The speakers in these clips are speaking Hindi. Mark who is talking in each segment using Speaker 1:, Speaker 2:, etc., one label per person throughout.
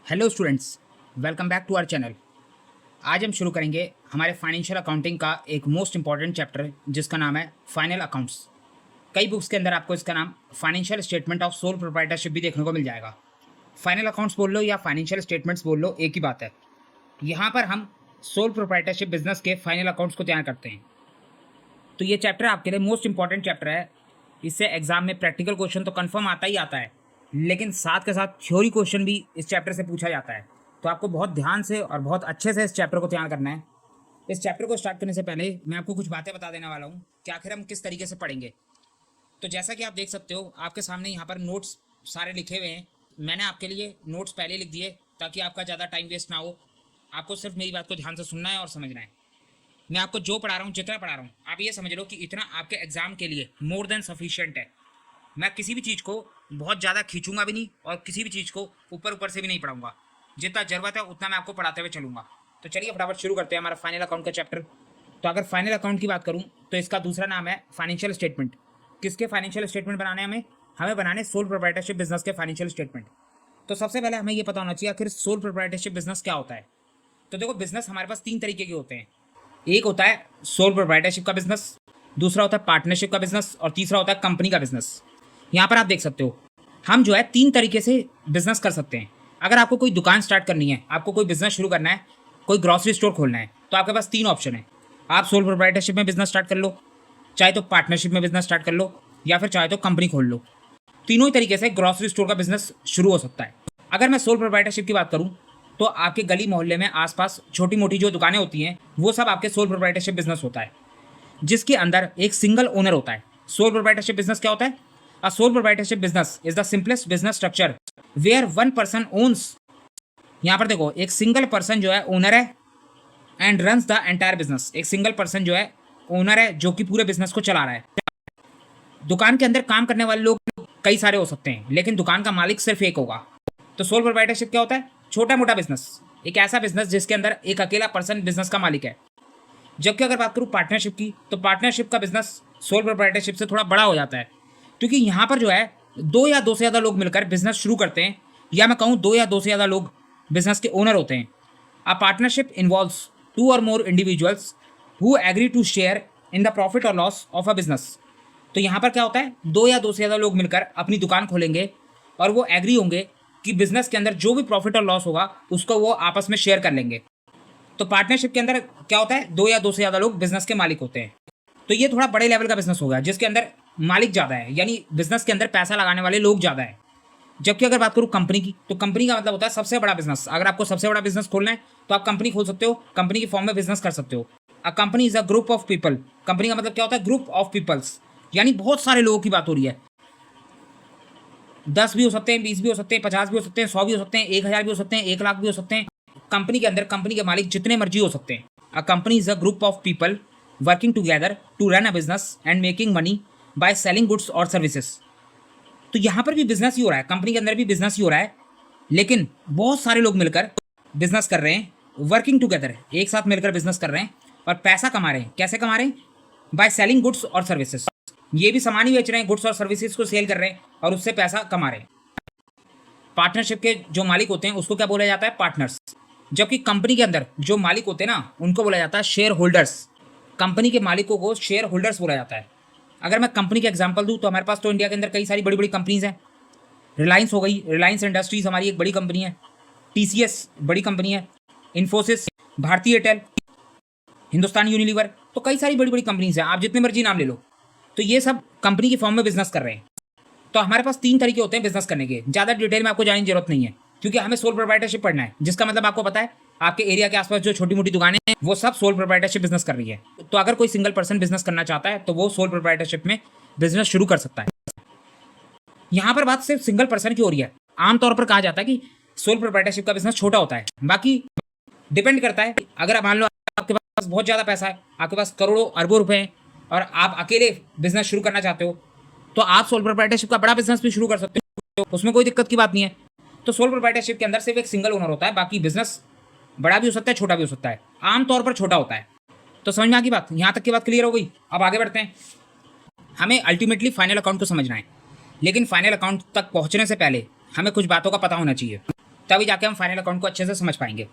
Speaker 1: Hello students, welcome back to our channel. आज हम शुरू करेंगे हमारे फाइनेंशियल अकाउंटिंग का एक मोस्ट इंपॉर्टेंट चैप्टर जिसका नाम है फाइनल अकाउंट्स। कई बुक्स के अंदर आपको इसका नाम financial statement of sole proprietorship भी देखने को मिल जाएगा। फाइनल अकाउंट्स बोल लो या फाइनेंशियल स्टेटमेंट्स बोल लो, एक ही बात है। यहाँ पर हम सोल प्रोप्राइटरशिप बिजनेस के फाइनल अकाउंट्स को तैयार करते हैं। तो ये चैप्टर आपके लिए मोस्ट इंपॉर्टेंट चैप्टर है। इससे एग्जाम में प्रैक्टिकल क्वेश्चन तो कन्फर्म आता ही आता है, लेकिन साथ के साथ थ्योरी क्वेश्चन भी इस चैप्टर से पूछा जाता है। तो आपको बहुत ध्यान से और बहुत अच्छे से इस चैप्टर को तैयार करना है। इस चैप्टर को स्टार्ट करने से पहले मैं आपको कुछ बातें बता देने वाला हूँ कि आखिर हम किस तरीके से पढ़ेंगे। तो जैसा कि आप देख सकते हो, आपके सामने यहाँ पर नोट्स सारे लिखे हुए हैं। मैंने आपके लिए नोट्स पहले लिख दिए ताकि आपका ज़्यादा टाइम वेस्ट ना हो। आपको सिर्फ मेरी बात को ध्यान से सुनना है और समझना है। मैं आपको जो पढ़ा रहा हूँ, जितना पढ़ा रहा हूँ, आप ये समझ लो कि इतना आपके एग्जाम के लिए मोर देन सफिशिएंट है। मैं किसी भी चीज़ को बहुत ज़्यादा खींचूंगा भी नहीं और किसी भी चीज़ को ऊपर ऊपर से भी नहीं पढ़ाऊंगा। जितना ज़रूरत है उतना मैं आपको पढ़ाते हुए चलूँगा। तो चलिए फटाफट शुरू करते हैं हमारा फाइनल अकाउंट का चैप्टर। तो अगर फाइनल अकाउंट की बात करूँ तो इसका दूसरा नाम है फाइनेंशियल स्टेटमेंट। किसके फाइनेंशियल स्टेटमेंट बनाने हमें बनाने सोल प्रोप्राइटरशिप बिजनेस के फाइनेंशियल स्टेटमेंट। तो सबसे पहले हमें ये पता होना चाहिए आखिर सोल प्रोप्राइटरशिप बिजनेस क्या होता है। तो देखो, बिजनेस हमारे पास तीन तरीके के होते हैं। एक होता है सोल प्रोप्राइटरशिप का बिजनेस, दूसरा होता है पार्टनरशिप का बिजनेस और तीसरा होता है कंपनी का बिजनेस। यहाँ पर आप देख सकते हो, हम जो है तीन तरीके से बिजनेस कर सकते हैं। अगर आपको कोई दुकान स्टार्ट करनी है, आपको कोई बिजनेस शुरू करना है, कोई ग्रॉसरी स्टोर खोलना है, तो आपके पास तीन ऑप्शन है। आप सोल प्रोप्राइटरशिप में बिजनेस स्टार्ट कर लो, चाहे तो पार्टनरशिप में बिजनेस स्टार्ट कर लो, या फिर चाहे तो कंपनी खोल लो। तीनों ही तरीके से ग्रॉसरी स्टोर का बिजनेस शुरू हो सकता है। अगर मैं सोल प्रोप्राइटरशिप की बात करूँ तो आपके गली मोहल्ले में आसपास छोटी मोटी जो दुकानें होती हैं वो सब आपके सोल प्रोप्राइटरशिप बिजनेस होता है, जिसके अंदर एक सिंगल ओनर होता है। सोल प्रोप्राइटरशिप बिजनेस क्या होता है? A sole proprietorship business is the simplest business structure where one person owns. यहाँ पर देखो, एक सिंगल पर्सन जो है ओनर है and runs the entire business. एक सिंगल पर्सन जो है ओनर है जो कि पूरे बिजनेस को चला रहा है। दुकान के अंदर काम करने वाले लोग कई सारे हो सकते हैं, लेकिन दुकान का मालिक सिर्फ एक होगा। तो सोल प्रोप्राइटरशिप क्या होता है? छोटा मोटा बिजनेस, एक ऐसा बिजनेस जिसके अंदर एक अकेला पर्सन बिजनेस का मालिक है। जबकि अगर बात करूँ पार्टनरशिप की, तो पार्टनरशिप का बिजनेस सोल प्रोप्राइटरशिप से थोड़ा बड़ा हो जाता है, क्योंकि यहाँ पर जो है दो या दो से ज़्यादा लोग मिलकर बिजनेस शुरू करते हैं, या मैं कहूँ दो या दो से ज़्यादा लोग बिजनेस के ओनर होते हैं। A partnership involves two or more individuals who agree to share in the profit और लॉस ऑफ अ बिजनेस। तो यहाँ पर क्या होता है, दो या दो से ज़्यादा लोग मिलकर अपनी दुकान खोलेंगे और वो एग्री होंगे कि बिजनेस के अंदर जो भी प्रॉफिट और लॉस होगा उसको वो आपस में शेयर कर लेंगे। तो पार्टनरशिप के अंदर क्या होता है, दो या दो से ज़्यादा लोग बिजनेस के मालिक होते हैं। तो ये थोड़ा बड़े लेवल का बिजनेस होगा जिसके अंदर मालिक ज़्यादा है, यानी बिजनेस के अंदर पैसा लगाने वाले लोग ज़्यादा है। जबकि अगर बात करूँ कंपनी की, तो कंपनी का मतलब होता है सबसे बड़ा बिजनेस। अगर आपको सबसे बड़ा बिजनेस खोलना है तो आप कंपनी खोल सकते हो, कंपनी की फॉर्म में बिजनेस कर सकते हो। अ company is a group of people. Company का मतलब क्या होता है? ग्रुप ऑफ पीपल्स, यानी बहुत सारे लोगों की बात हो रही है। 10 भी हो सकते हैं, 20 भी हो सकते हैं, 50 भी हो सकते हैं, 100 भी हो सकते हैं, 1000 भी हो सकते हैं, 1 लाख भी हो सकते हैं। कंपनी के अंदर कंपनी के मालिक जितने मर्जी हो सकते हैं। A company is a group of people working together to run a business and making money by selling goods और सर्विसेज। तो यहाँ पर भी बिजनेस ही हो रहा है, कंपनी के अंदर भी बिजनेस ही हो रहा है, लेकिन बहुत सारे लोग मिलकर बिजनेस कर रहे हैं। वर्किंग टुगेदर, एक साथ मिलकर बिजनेस कर रहे हैं और पैसा कमा रहे हैं। कैसे कमा रहे हैं? बाय सेलिंग गुड्स और सर्विसेज। ये भी सामान ही बेच रहे हैं, गुड्स और सर्विसेज को सेल कर रहे हैं और उससे पैसा कमा रहे हैं। पार्टनरशिप के जो मालिक होते हैं उसको क्या बोला जाता है? पार्टनर्स। जबकि कंपनी के अंदर जो मालिक होते हैं ना, उनको बोला जाता है शेयर होल्डर्स। कंपनी के मालिकों को शेयर होल्डर्स बोला जाता है। अगर मैं कंपनी का एग्जांपल दूं तो हमारे पास तो इंडिया के अंदर कई सारी बड़ी बड़ी कंपनीज हैं। रिलायंस हो गई, रिलायंस इंडस्ट्रीज हमारी एक बड़ी कंपनी है। टीसीएस बड़ी कंपनी है, इन्फोसिस, भारतीय एयरटेल, हिंदुस्तान यूनिलीवर, तो कई सारी बड़ी बड़ी कंपनीज हैं, आप जितने मर्जी नाम ले लो। तो ये सब कंपनी की फॉर्म में बिजनेस कर रहे हैं। तो हमारे पास तीन तरीके होते हैं बिजनेस करने के। ज़्यादा डिटेल में आपको जाने की जरूरत नहीं है, क्योंकि हमें सोल प्रोप्राइटरशिप पढ़ना है, जिसका मतलब आपको पता है आपके एरिया के आसपास जो छोटी मोटी दुकानें हैं वो सब सोल प्रोप्राइटरशिप बिजनेस कर रही है। तो अगर कोई सिंगल पर्सन बिजनेस करना चाहता है तो वो सोल प्रोप्राइटरशिप में बिजनेस शुरू कर सकता है। यहाँ पर बात सिर्फ सिंगल पर्सन की हो रही है। आमतौर पर कहा जाता है कि सोल प्रोप्राइटरशिप का बिजनेस छोटा होता है, बाकी डिपेंड करता है। अगर आप मान लो आपके पास बहुत ज़्यादा पैसा है, आपके पास करोड़ों अरबों रुपए हैं और आप अकेले बिजनेस शुरू करना चाहते हो, तो आप सोल प्रोप्राइटरशिप का बड़ा बिजनेस भी शुरू कर सकते हो, उसमें कोई दिक्कत की बात नहीं है। तो सोल प्रोप्राइटरशिप के अंदर सिर्फ एक सिंगल ओनर होता है, बाकी बिजनेस बड़ा भी हो सकता है, छोटा भी हो सकता है, आमतौर पर छोटा होता है। तो समझ में आ गई बात? यहाँ तक की बात क्लियर हो गई। अब आगे बढ़ते हैं। हमें अल्टीमेटली फाइनल अकाउंट को समझना है, लेकिन फाइनल अकाउंट तक पहुँचने से पहले हमें कुछ बातों का पता होना चाहिए। तभी जाके हम फाइनल अकाउंट को अच्छे से समझ पाएंगे।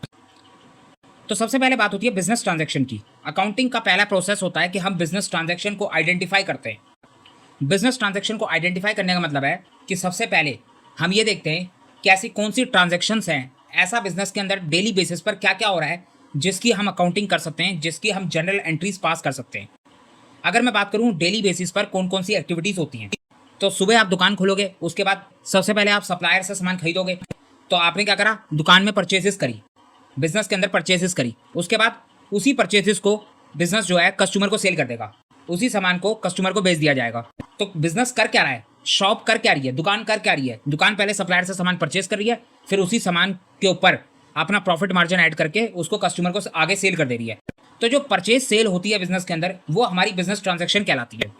Speaker 1: तो सबसे पहले बात होती है बिजनेस ट्रांजैक्शन की। अकाउंटिंग का पहला प्रोसेस होता है कि हम बिजनेस ट्रांजैक्शन को आइडेंटिफाई करते हैं। बिजनेस ट्रांजैक्शन को आइडेंटिफाई करने का मतलब है कि सबसे पहले हम ये देखते हैं कि ऐसी कौन सी ट्रांजैक्शंस हैं, ऐसा बिजनेस के अंदर डेली बेसिस पर क्या क्या हो रहा है जिसकी हम अकाउंटिंग कर सकते हैं, जिसकी हम जनरल एंट्रीज पास कर सकते हैं। अगर मैं बात करूं डेली बेसिस पर कौन कौन सी एक्टिविटीज़ होती हैं, तो सुबह आप दुकान खोलोगे, उसके बाद सबसे पहले आप सप्लायर से सामान खरीदोगे। तो आपने क्या करा, दुकान में परचेजेस करी, बिजनेस के अंदर परचेजेस करी। उसके बाद उसी परचेजेस को बिजनेस जो है कस्टमर को सेल कर देगा, उसी सामान को कस्टमर को बेच दिया जाएगा। तो बिजनेस कर क्या रहा है, शॉप कर क्या रही है, दुकान कर क्या रही है। दुकान पहले सप्लायर से सामान परचेज कर रही है, फिर उसी सामान के ऊपर अपना प्रॉफिट मार्जिन ऐड करके उसको कस्टमर को आगे सेल कर दे रही है। तो जो परचेज सेल होती है बिजनेस के अंदर, वो हमारी बिजनेस ट्रांजैक्शन कहलाती है।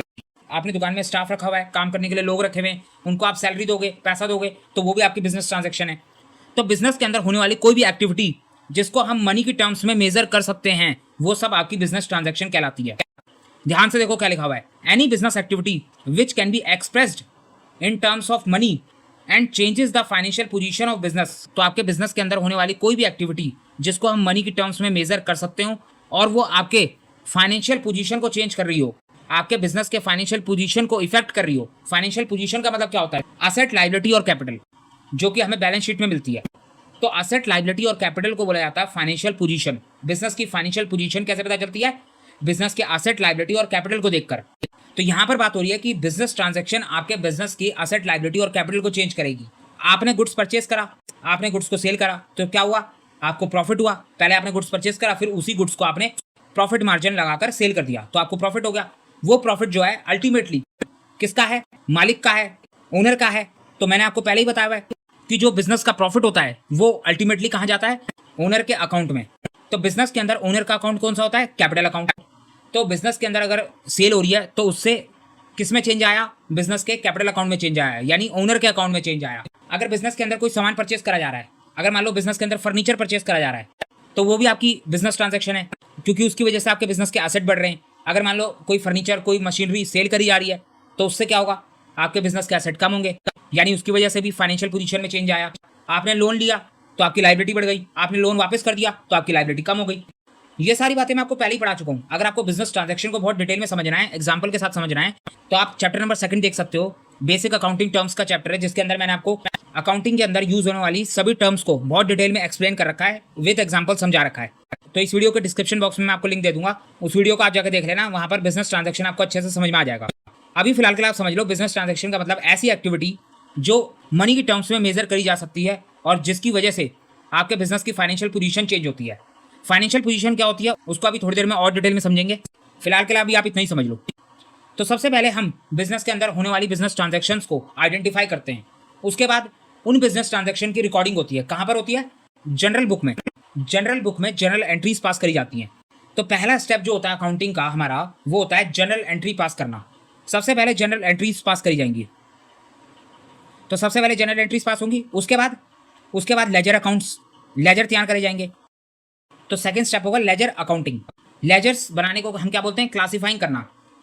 Speaker 1: आपने दुकान में स्टाफ रखा हुआ है, काम करने के लिए लोग रखे हुए हैं, उनको आप सैलरी दोगे, पैसा दोगे, तो वो भी आपकी बिजनेस ट्रांजैक्शन है। तो बिजनेस के अंदर होने वाली कोई भी एक्टिविटी जिसको हम मनी की टर्म्स में मेजर कर सकते हैं, वो सब आपकी बिजनेस ट्रांजैक्शन कहलाती है। ध्यान से देखो क्या लिखा हुआ है, any business activity which can be expressed in terms of money and changes the financial position of business. तो आपके बिजनेस के अंदर होने वाली कोई भी एक्टिविटी जिसको हम मनी की टर्म्स में मेजर कर सकते हो और वो आपके फाइनेंशियल पोजीशन को चेंज कर रही हो, आपके बिजनेस के फाइनेंशियल पोजीशन को इफेक्ट कर रही हो। फाइनेंशियल पोजीशन का मतलब क्या होता है, असेट, लायबिलिटी और कैपिटल, जो कि हमें बैलेंस शीट में मिलती है। तो असेट, लायबिलिटी और कैपिटल को बोला जाता है फाइनेंशियल पोजीशन। बिजनेस की फाइनेंशियल पोजीशन कैसे पता चलती है, बिजनेस के असेट, लायबिलिटी और कैपिटल को देखकर। तो यहाँ पर बात हो रही है कि बिजनेस ट्रांजैक्शन आपके बिजनेस की असेट, लायबिलिटी और कैपिटल को चेंज करेगी। आपने गुड्स परचेज करा, आपने गुड्स को सेल करा, तो क्या हुआ, आपको प्रॉफिट हुआ। पहले आपने गुड्स परचेज करा, फिर उसी गुड्स को आपने प्रॉफिट मार्जिन लगाकर सेल कर दिया, तो आपको प्रॉफिट हो गया। वो प्रॉफिट जो है अल्टीमेटली किसका है, मालिक का है, ओनर का है। तो मैंने आपको पहले ही बताया हुआ है कि जो बिजनेस का प्रॉफिट होता है वो अल्टीमेटली कहाँ जाता है, ओनर के अकाउंट में। तो बिजनेस के अंदर ओनर का अकाउंट कौन सा होता है, कैपिटल अकाउंट। तो बिजनेस के अंदर अगर सेल हो रही है तो उससे किस में चेंज आया, बिजनेस के कैपिटल अकाउंट में चेंज आया, यानी ओनर के अकाउंट में चेंज आया। अगर बिजनेस के अंदर कोई सामान परचेज करा जा रहा है, अगर मान लो बिजनेस के अंदर फर्नीचर परचेज करा जा रहा है, तो वो भी आपकी बिजनेस ट्रांजैक्शन है, क्योंकि उसकी वजह से आपके बिजनेस के एसेट बढ़ रहे हैं। अगर मान लो कोई फर्नीचर, कोई मशीनरी सेल करी जा रही है, तो उससे क्या होगा, आपके बिजनेस के एसेट कम होंगे, यानी उसकी वजह से भी फाइनेंशियल पोजीशन में चेंज आया। आपने लोन लिया तो आपकी लायबिलिटी बढ़ गई, आपने लोन वापस कर दिया तो आपकी लायबिलिटी कम हो गई। ये सारी बातें मैं आपको पहले ही पढ़ा चुका हूँ। अगर आपको बिजनेस ट्रांजैक्शन को बहुत डिटेल में समझना है, एग्जांपल के साथ समझना है, तो आप चैप्टर नंबर 2 देख सकते हो। बेसिक अकाउंटिंग टर्म्स का चैप्टर है, जिसके अंदर मैंने आपको अकाउंटिंग के अंदर यूज होने वाली सभी टर्म्स को बहुत डिटेल में एक्सप्लेन कर रखा है, विद एग्जाम्पल समझा रखा है। तो इस वीडियो के डिस्क्रिप्शन बॉक्स में मैं आपको लिंक दे दूंगा, उस वीडियो को आप जाकर देख लेना, वहाँ पर बिजनेस ट्रांजैक्शन आपको अच्छे से समझ में आ जाएगा। अभी फिलहाल के लिए आप समझ लो, बिजनेस ट्रांजैक्शन का मतलब ऐसी एक्टिविटी जो मनी की टर्म्स में मेजर करी जा सकती है और जिसकी वजह से आपके बिजनेस की फाइनेंशियल पोजीशन चेंज होती है। फाइनेंशियल पोजीशन क्या होती है उसको अभी थोड़ी देर में और डिटेल में समझेंगे, फिलहाल के लिए अभी आप इतना ही समझ लो। तो सबसे पहले हम बिजनेस के अंदर होने वाली बिजनेस ट्रांजैक्शंस को आइडेंटिफाई करते हैं। उसके बाद उन बिजनेस ट्रांजैक्शन की रिकॉर्डिंग होती है। कहाँ पर होती है, जनरल बुक में। जनरल बुक में जनरल एंट्रीज पास करी जाती हैं। तो पहला स्टेप जो होता है अकाउंटिंग का हमारा, वो होता है जनरल एंट्री पास करना। सबसे पहले जनरल एंट्रीज पास करी जाएंगी। तो सबसे पहले जनरल एंट्रीज पास होंगी, उसके बाद लेजर अकाउंट्स, लेजर तैयार करे जाएंगे। तो सेकंड स्टेप होगा लेजर अकाउंटिंग। लेजर्स बनाने को हम क्या बोलते हैं, क्लासिफाइंग करना।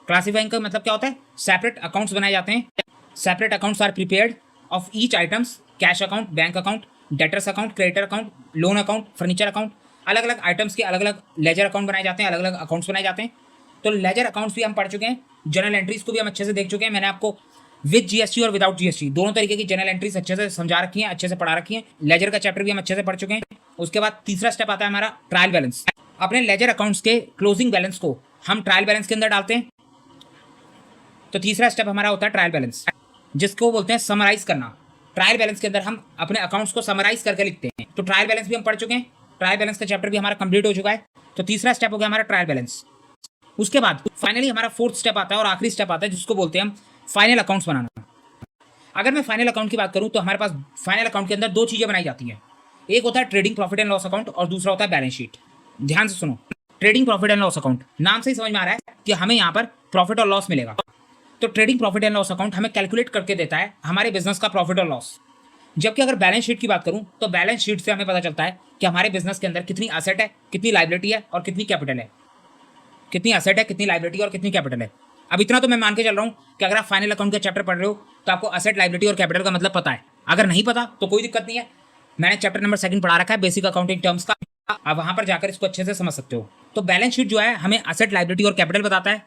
Speaker 1: क्लासिफाइंग का मतलब क्या होता है, सेपरेट अकाउंट्स बनाए जाते हैं। Separate accounts are prepared of each items, cash account, bank account, debtors account, creditor account, loan account, furniture account. अलग अलग आइटम्स के अलग अलग लेजर अकाउंट बनाए जाते हैं, अलग अलग अकाउंट्स बनाए जाते हैं। तो लेजर अकाउंट्स भी हम पढ़ चुके हैं, जनरल एंट्रीज को भी हम अच्छे से देख चुके हैं। मैंने आपको विद जीएसटी और विदाउट जीएसटी दोनों तरीके की जनरल एंट्रीज अच्छे से समझा रखी हैं, अच्छे से पढ़ा रखी हैं। लेजर का चैप्टर भी हम अच्छे से पढ़ चुके हैं। उसके बाद तीसरा स्टेप आता है हमारा ट्रायल बैलेंस। अपने लेजर अकाउंट्स के क्लोजिंग बैलेंस को हम ट्रायल बैलेंस के अंदर डालते हैं। तो तीसरा स्टेप हमारा होता है ट्रायल बैलेंस, जिसको बोलते हैं समराइज करना। ट्रायल बैलेंस के अंदर हम अपने अकाउंट्स को समराइज करके लिखते हैं। तो ट्रायल बैलेंस भी हम पढ़ चुके हैं, ट्रायल बैलेंस का चैप्टर भी हमारा कंप्लीट हो चुका है। तो तीसरा स्टेप हो गया हमारा ट्रायल बैलेंस। उसके बाद फाइनली हमारा फोर्थ स्टेप आता है और आखिरी स्टेप आता है, जिसको बोलते हैं हम फाइनल अकाउंट्स बनाना। अगर मैं फाइनल अकाउंट की बात करूं तो हमारे पास फाइनल अकाउंट के अंदर दो चीजें बनाई जाती हैं। एक होता है trading profit and loss account और दूसरा होता है बैलेंस शीट। ध्यान से सुनो, trading profit and loss account, नाम से ही समझ में आ रहा है कि हमें यहाँ पर प्रॉफिट और लॉस मिलेगा। तो trading profit and loss account हमें कैलकुलेट करके देता है हमारे बिजनेस का प्रॉफिट और लॉस। जबकि अगर बैलेंस शीट की बात करूं तो बैलेंस शीट से हमें पता चलता है कि हमारे बिजनेस के अंदर कितनी एसेट है, कितनी लायबिलिटी है और कितनी कैपिटल है। कितनी एसेट है, कितनी लायबिलिटी और कितनी कैपिटल है। अब इतना तो मैं मान के चल रहा हूँ कि अगर आप फाइनल अकाउंट का चैप्टर पढ़ रहे हो तो आपको एसेट, लायबिलिटी और कैपिटल का मतलब पता है। अगर नहीं पता तो कोई दिक्कत नहीं है, मैंने चैप्टर नंबर 2 पढ़ा रखा है बेसिक अकाउंटिंग टर्म्स का, आप वहां पर जाकर इसको अच्छे से समझ सकते हो। तो बैलेंस शीट जो है हमें असेट, लायबिलिटी और कैपिटल बताता है,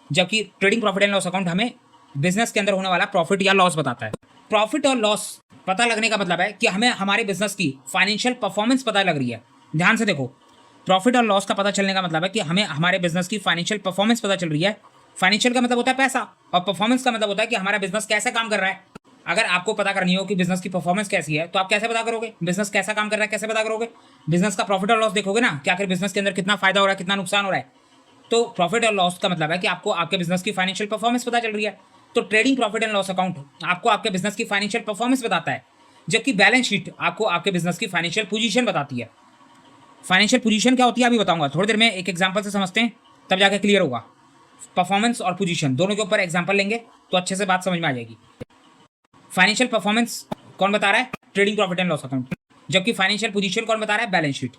Speaker 1: जबकि trading profit and loss account हमें बिजनेस के अंदर होने वाला प्रॉफिट या लॉस बताता है। प्रॉफिट और लॉस पता लगने का मतलब है कि हमें हमारे बिजनेस की फाइनेंशियल परफॉर्मेंस पता लग रही है। ध्यान से देखो, प्रॉफिट और लॉस का पता चलने का मतलब है कि हमें हमारे बिजनेस की फाइनेंशियल परफॉर्मेंस पता चल रही है। फाइनेंशियल का मतलब होता है पैसा, और परफॉर्मेंस का मतलब होता है कि हमारा बिजनेस कैसे काम कर रहा है। अगर आपको पता करनी हो कि बिजनेस की परफॉर्मेंस कैसी है, तो आप कैसे पता करोगे बिजनेस कैसा काम कर रहा है, कैसे पता करोगे? बिजनेस का प्रॉफिट और लॉस देखोगे ना कि आखिर बिजनेस के अंदर कितना फायदा हो रहा है, कितना नुकसान हो रहा है। तो प्रॉफिट और लॉस का मतलब है कि आपको आपके बिजनेस की फाइनेंशियल परफॉर्मेंस पता चल रही है। तो trading profit and loss account आपको आपके बिजनेस की फाइनेंशियल परफॉर्मेंस बताता है, जबकि बैलेंस शीट आपको आपके बिजनेस की फाइनेंशियल पोजीशन बताती है। फाइनेंशियल पोजीशन क्या होती है अभी बताऊंगा, थोड़ी देर में एक एग्जांपल से समझते हैं, तब जाके क्लियर होगा। परफॉर्मेंस और पोजीशन दोनों के ऊपर एग्जांपल लेंगे तो अच्छे से बात समझ में आ जाएगी। फाइनेंशियल परफॉर्मेंस कौन बता रहा है? Trading profit and loss account. जबकि फाइनेंशियल पोजीशन कौन बता रहा है? Balance sheet.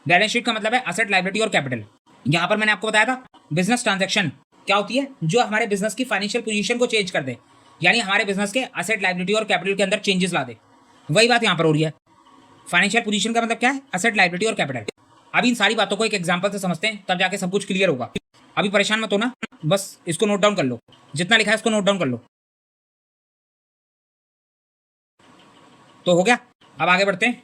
Speaker 1: बैलेंस शीट का मतलब है असेट, लायबिलिटी और कैपिटल। यहाँ पर मैंने आपको बताया था बिजनेस ट्रांजैक्शन क्या होती है, जो हमारे बिजनेस की फाइनेंशियल पोजीशन को चेंज कर दे, यानी हमारे बिजनेस के असेट, लायबिलिटी और कैपिटल के अंदर चेंजेस ला दे। वही बात यहाँ पर हो रही है। फाइनेंशियल पोजीशन का मतलब क्या है? असेट, लायबिलिटी और कैपिटल। अभी इन सारी बातों को एक एग्जांपल से समझते हैं, तब जाके सब कुछ क्लियर होगा। अभी परेशान मत होना, बस इसको नोट डाउन कर लो, जितना लिखा है इसको नोट डाउन कर लो। तो हो गया, अब आगे बढ़ते हैं।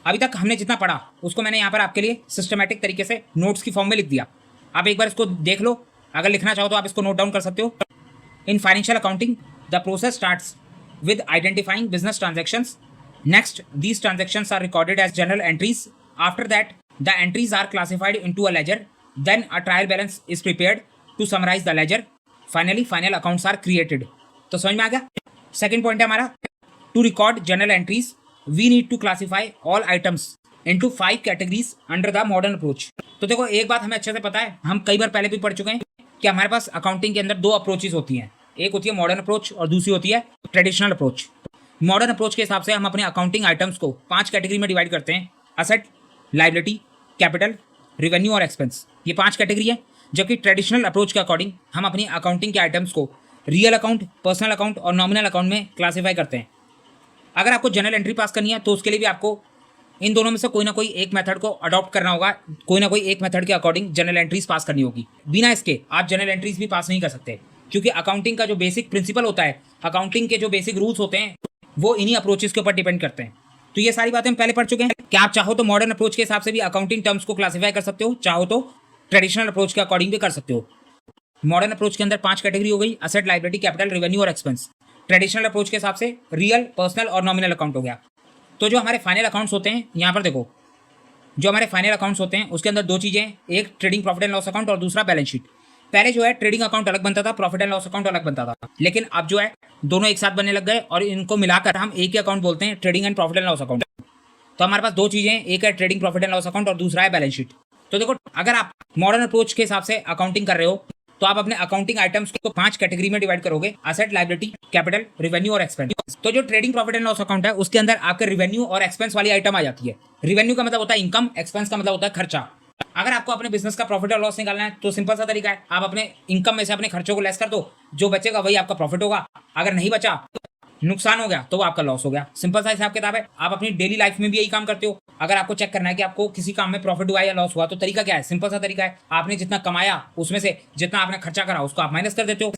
Speaker 1: अभी तक हमने जितना पढ़ा उसको मैंने यहाँ पर आपके लिए सिस्टमैटिक तरीके से नोट्स की फॉर्म में लिख दिया। आप एक बार इसको देख लो, अगर लिखना चाहो तो आप इसको नोट डाउन कर सकते हो। In financial accounting the process starts with identifying business transactions. Next, these transactions are recorded as journal entries. After that, the entries are classified into a ledger. Then a trial balance is prepared to summarize the ledger. Finally, final accounts are created. तो समझ में आ गया? सेकेंड पॉइंट है हमारा, to record journal entries we need to classify all items into 5 categories under the modern approach. तो देखो, एक बात हमें अच्छे से पता है, हम कई बार पहले भी पढ़ चुके हैं कि हमारे पास अकाउंटिंग के अंदर 2 अप्रोचेज होती हैं। एक होती है मॉडर्न अप्रोच और दूसरी होती है ट्रेडिशनल अप्रोच। मॉडर्न अप्रोच के हिसाब से हम अपने अकाउंटिंग आइटम्स को 5 कैटेगरी में डिवाइड करते हैं: असेट, लायबिलिटी, कैपिटल, रेवेन्यू और एक्सपेंस। ये 5 कैटेगरी है। जबकि ट्रेडिशनल अप्रोच के अकॉर्डिंग हम अपनी अकाउंटिंग के आइटम्स को रियल अकाउंट, पर्सनल अकाउंट और नॉमिनल अकाउंट में क्लासीफाई करते हैं। अगर आपको जनरल एंट्री पास करनी है तो उसके लिए भी आपको इन दोनों में से कोई ना कोई एक मेथड को अडॉप्ट करना होगा, कोई ना कोई एक मेथड के अकॉर्डिंग जनरल एंट्रीज पास करनी होगी। बिना इसके आप जनरल एंट्रीज भी पास नहीं कर सकते, क्योंकि अकाउंटिंग का जो बेसिक प्रिंसिपल होता है, अकाउंटिंग के जो बेसिक रूल्स होते हैं, वो इन्हीं अप्रोचेस के ऊपर डिपेंड करते हैं। तो ये सारी बातें हम पहले पढ़ चुके हैं। क्या आप चाहो तो मॉडर्न अप्रोच के हिसाब से भी अकाउंटिंग टर्म्स को क्लासीफाई कर सकते हो, चाहो तो ट्रेडिशनल अप्रोच के अकॉर्डिंग भी कर सकते हो। मॉडर्न अप्रोच के अंदर 5 कैटेगरी हो गई: असेट, लायबिलिटी, कैपिटल, रेवेन्यू और एक्सपेंस। ट्रेडिशनल अप्रोच के हिसाब से रियल, पर्सनल और नॉमिनल अकाउंट हो गया। तो जो हमारे फाइनल अकाउंट्स होते हैं, यहाँ पर देखो, जो हमारे फाइनल अकाउंट्स होते हैं उसके अंदर 2 चीज़ें हैं, एक trading profit and loss account और दूसरा बैलेंस शीट। पहले जो है ट्रेडिंग अकाउंट अलग बनता था, प्रॉफिट एंड लॉस अकाउंट अलग बनता था, लेकिन अब जो है दोनों एक साथ बनने लग गए और इनको मिलाकर हम एक ही अकाउंट बोलते हैं, trading and profit and loss account. तो हमारे पास 2 चीज़ें हैं, एक है trading profit and loss account और दूसरा है बैलेंस शीट। तो देखो, अगर आप मॉडर्न अप्रोच के हिसाब से अकाउंटिंग कर रहे हो तो आप अपने अकाउंटिंग आइटम्स को 5 कैटेगरी में डिवाइड करोगे: असेट, लायबिलिटी, कैपिटल, रेवेन्यू और एक्सपेंस। तो जो trading profit and loss account है उसके अंदर आपके रेवेन्यू और एक्सपेंस वाली आइटम आ जाती है। रेवेन्यू का मतलब होता है इनकम, एक्सपेंस का मतलब होता है खर्चा। अगर आपको अपने बिजनेस का प्रॉफिट और लॉस निकालना है तो सिंपल सा तरीका है, आप अपने इनकम में से अपने खर्चों को लेस कर दो, जो बचेगा वही आपका प्रॉफिट होगा। अगर नहीं बचा, नुकसान हो गया, तो वो आपका लॉस हो गया। सिंपल सा हिसाब किताब है। आप अपनी डेली लाइफ में भी यही काम करते हो। अगर आपको चेक करना है कि आपको किसी काम में प्रॉफिट हुआ या लॉस हुआ, तो तरीका क्या है? सिंपल सा तरीका है, आपने जितना कमाया उसमें से जितना आपने खर्चा करा उसको आप माइनस कर देते हो।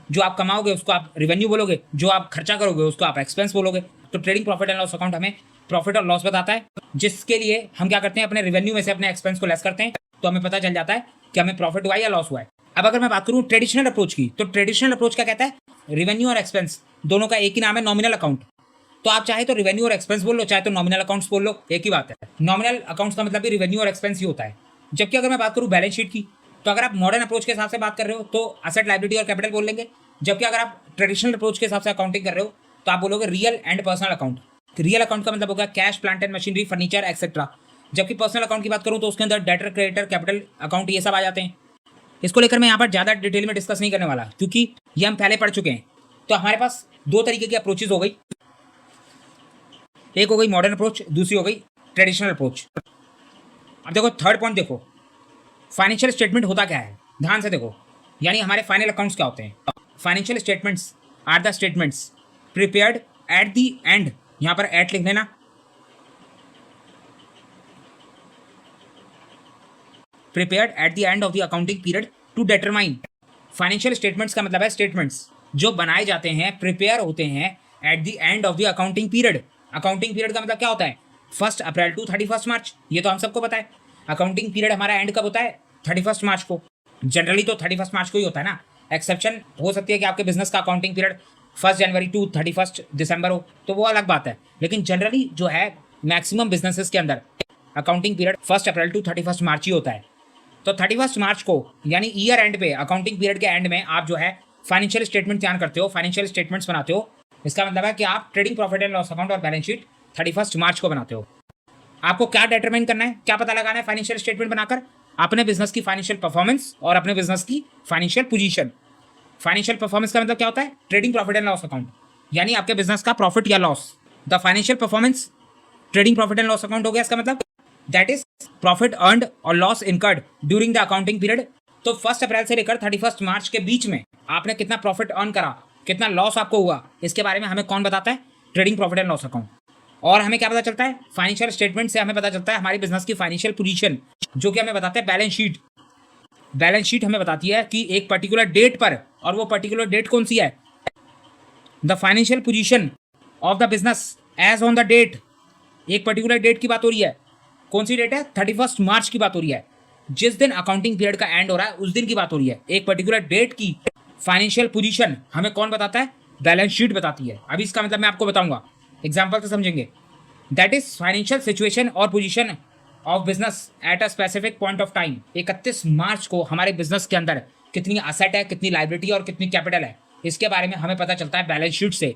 Speaker 1: जो आप कमाओगे उसको आप रेवेन्यू बोलोगे, जो आप खर्चा करोगे उसको आप एक्सपेंस बोलोगे। तो trading profit and loss account हमें प्रॉफिट और लॉस बताता है, जिसके लिए हम क्या करते हैं, अपने रेवेन्यू में से अपने एक्सपेंस को लेस करते हैं, तो हमें पता चल जाता है कि हमें प्रॉफिट हुआ है या लॉस हुआ है। अब अगर मैं बात करूं ट्रेडिशनल अप्रोच की, तो ट्रेडिशनल अप्रोच क्या कहता है? रेवेन्यू और एक्सपेंस दोनों का एक ही नाम है, नॉमिनल अकाउंट। तो आप चाहे तो रेवेन्यू और एक्सपेंस बोल लो, चाहे तो नॉमिनल अकाउंट्स बोल लो, एक ही बात है। नॉमिनल अकाउंट्स का मतलब भी रेवेन्यू और एक्सपेंस ही होता है। जबकि अगर मैं बात करूं बैलेंस शीट की, तो अगर आप मॉडर्न अप्रोच के हिसाब से बात कर रहे हो तो असेट, लायबिलिटी और कैपिटल बोल लेंगे। जबकि अगर आप ट्रेडिशनल अप्रोच के हिसाब से अकाउंटिंग कर रहे हो तो आप बोलोगे real and personal account. Real account का मतलब होगा cash, plant and machinery, furniture etcetera. जबकि पर्सनल अकाउंट की बात करूं तो उसके अंदर डेटर, क्रेडिटर, कैपिटल अकाउंट ये सब आ जाते हैं। इसको लेकर मैं यहाँ पर ज़्यादा डिटेल में डिस्कस नहीं करने वाला, क्योंकि ये हम पहले पढ़ चुके हैं। तो हमारे पास 2 तरीके की अप्रोचेज हो गई, एक हो गई मॉडर्न अप्रोच, दूसरी हो गई ट्रेडिशनल अप्रोच। अब देखो थर्ड पॉइंट, देखो फाइनेंशियल स्टेटमेंट होता क्या है, ध्यान से देखो। यानी हमारे फाइनल अकाउंट्स क्या होते हैं? Financial statements are the statements prepared at the end, यहाँ पर एट लिख लेना, prepared at the end of the accounting period to determine. Financial statements का मतलब है स्टेटमेंट्स जो बनाए जाते हैं, प्रिपेयर होते हैं eight the end of the accounting period. Accounting period का मतलब क्या होता है? 1 अप्रैल टू 31 मार्च, ये तो हम सबको पता है। अकाउंटिंग पीरियड हमारा एंड कब होता है? 31 मार्च को। जनरली तो 31 मार्च को ही होता है ना, एक्सेप्शन हो सकती है कि आपके बिजनेस का अकाउंटिंग पीरियड 1 जनवरी टू 31 दिसंबर हो, तो वो अलग बात है। लेकिन जनरली जो है मैक्सिमम बिजनेसेस के अंदर अकाउंटिंग पीरियड 1 अप्रैल टू 31 मार्च ही होता है। तो 31 मार्च को यानी ईयर एंड पे, अकाउंटिंग पीरियड के एंड में आप जो है फाइनेंशियल स्टेटमेंट तैयार करते हो, फाइनेंशियल स्टेटमेंट्स बनाते हो। इसका मतलब है कि आप trading profit and loss account और बैलेंस शीट 31 मार्च को बनाते हो। आपको क्या डिटरमाइन करना है, क्या पता लगाना है फाइनेंशियल स्टेटमेंट बनाकर? अपने बिजनेस की फाइनेंशियल परफॉर्मेंस और अपने बिजनेस की फाइनेंशियल पोजीशन। फाइनेंशियल परफॉर्मेंस का मतलब क्या होता है? Trading profit and loss account, यानी आपके बिजनेस का प्रॉफिट या loss. The financial performance trading profit and loss account हो गया। इसका मतलब दैट इज प्रॉफिट अर्नड और loss incurred during the accounting period. तो 1 अप्रैल से लेकर 31 मार्च के बीच में आपने कितना प्रॉफिट अर्न करा, कितना लॉस आपको हुआ, इसके बारे में हमें कौन बताता है? Trading profit and loss account. और हमें क्या पता चलता है? फाइनेंशियल स्टेटमेंट से हमें पता चलता है हमारी बिजनेस की फाइनेंशियल पोजीशन, जो कि हमें बताते हैं बैलेंस शीट। बैलेंस शीट हमें बताती है कि एक पर्टिकुलर डेट पर, और वो पर्टिकुलर डेट कौन सी है? The financial position of the business as on the date. एक पर्टिकुलर डेट की बात हो रही है। कौन सी डेट है? 31 मार्च की बात हो रही है। जिस दिन अकाउंटिंग पीरियड का एंड हो रहा है उस दिन की बात हो रही है। एक पर्टिकुलर डेट की फाइनेंशियल पोजीशन हमें कौन बताता है? बैलेंस शीट बताती है। अभी इसका मतलब मैं आपको बताऊंगा, एग्जाम्पल से समझेंगे। दैट इज फाइनेंशियल सिचुएशन और position of business at a specific point of time. 31 मार्च को हमारे बिजनेस के अंदर कितनी असेट है, कितनी लाइबिलिटी और कितनी कैपिटल है, इसके बारे में हमें पता चलता है बैलेंस शीट से।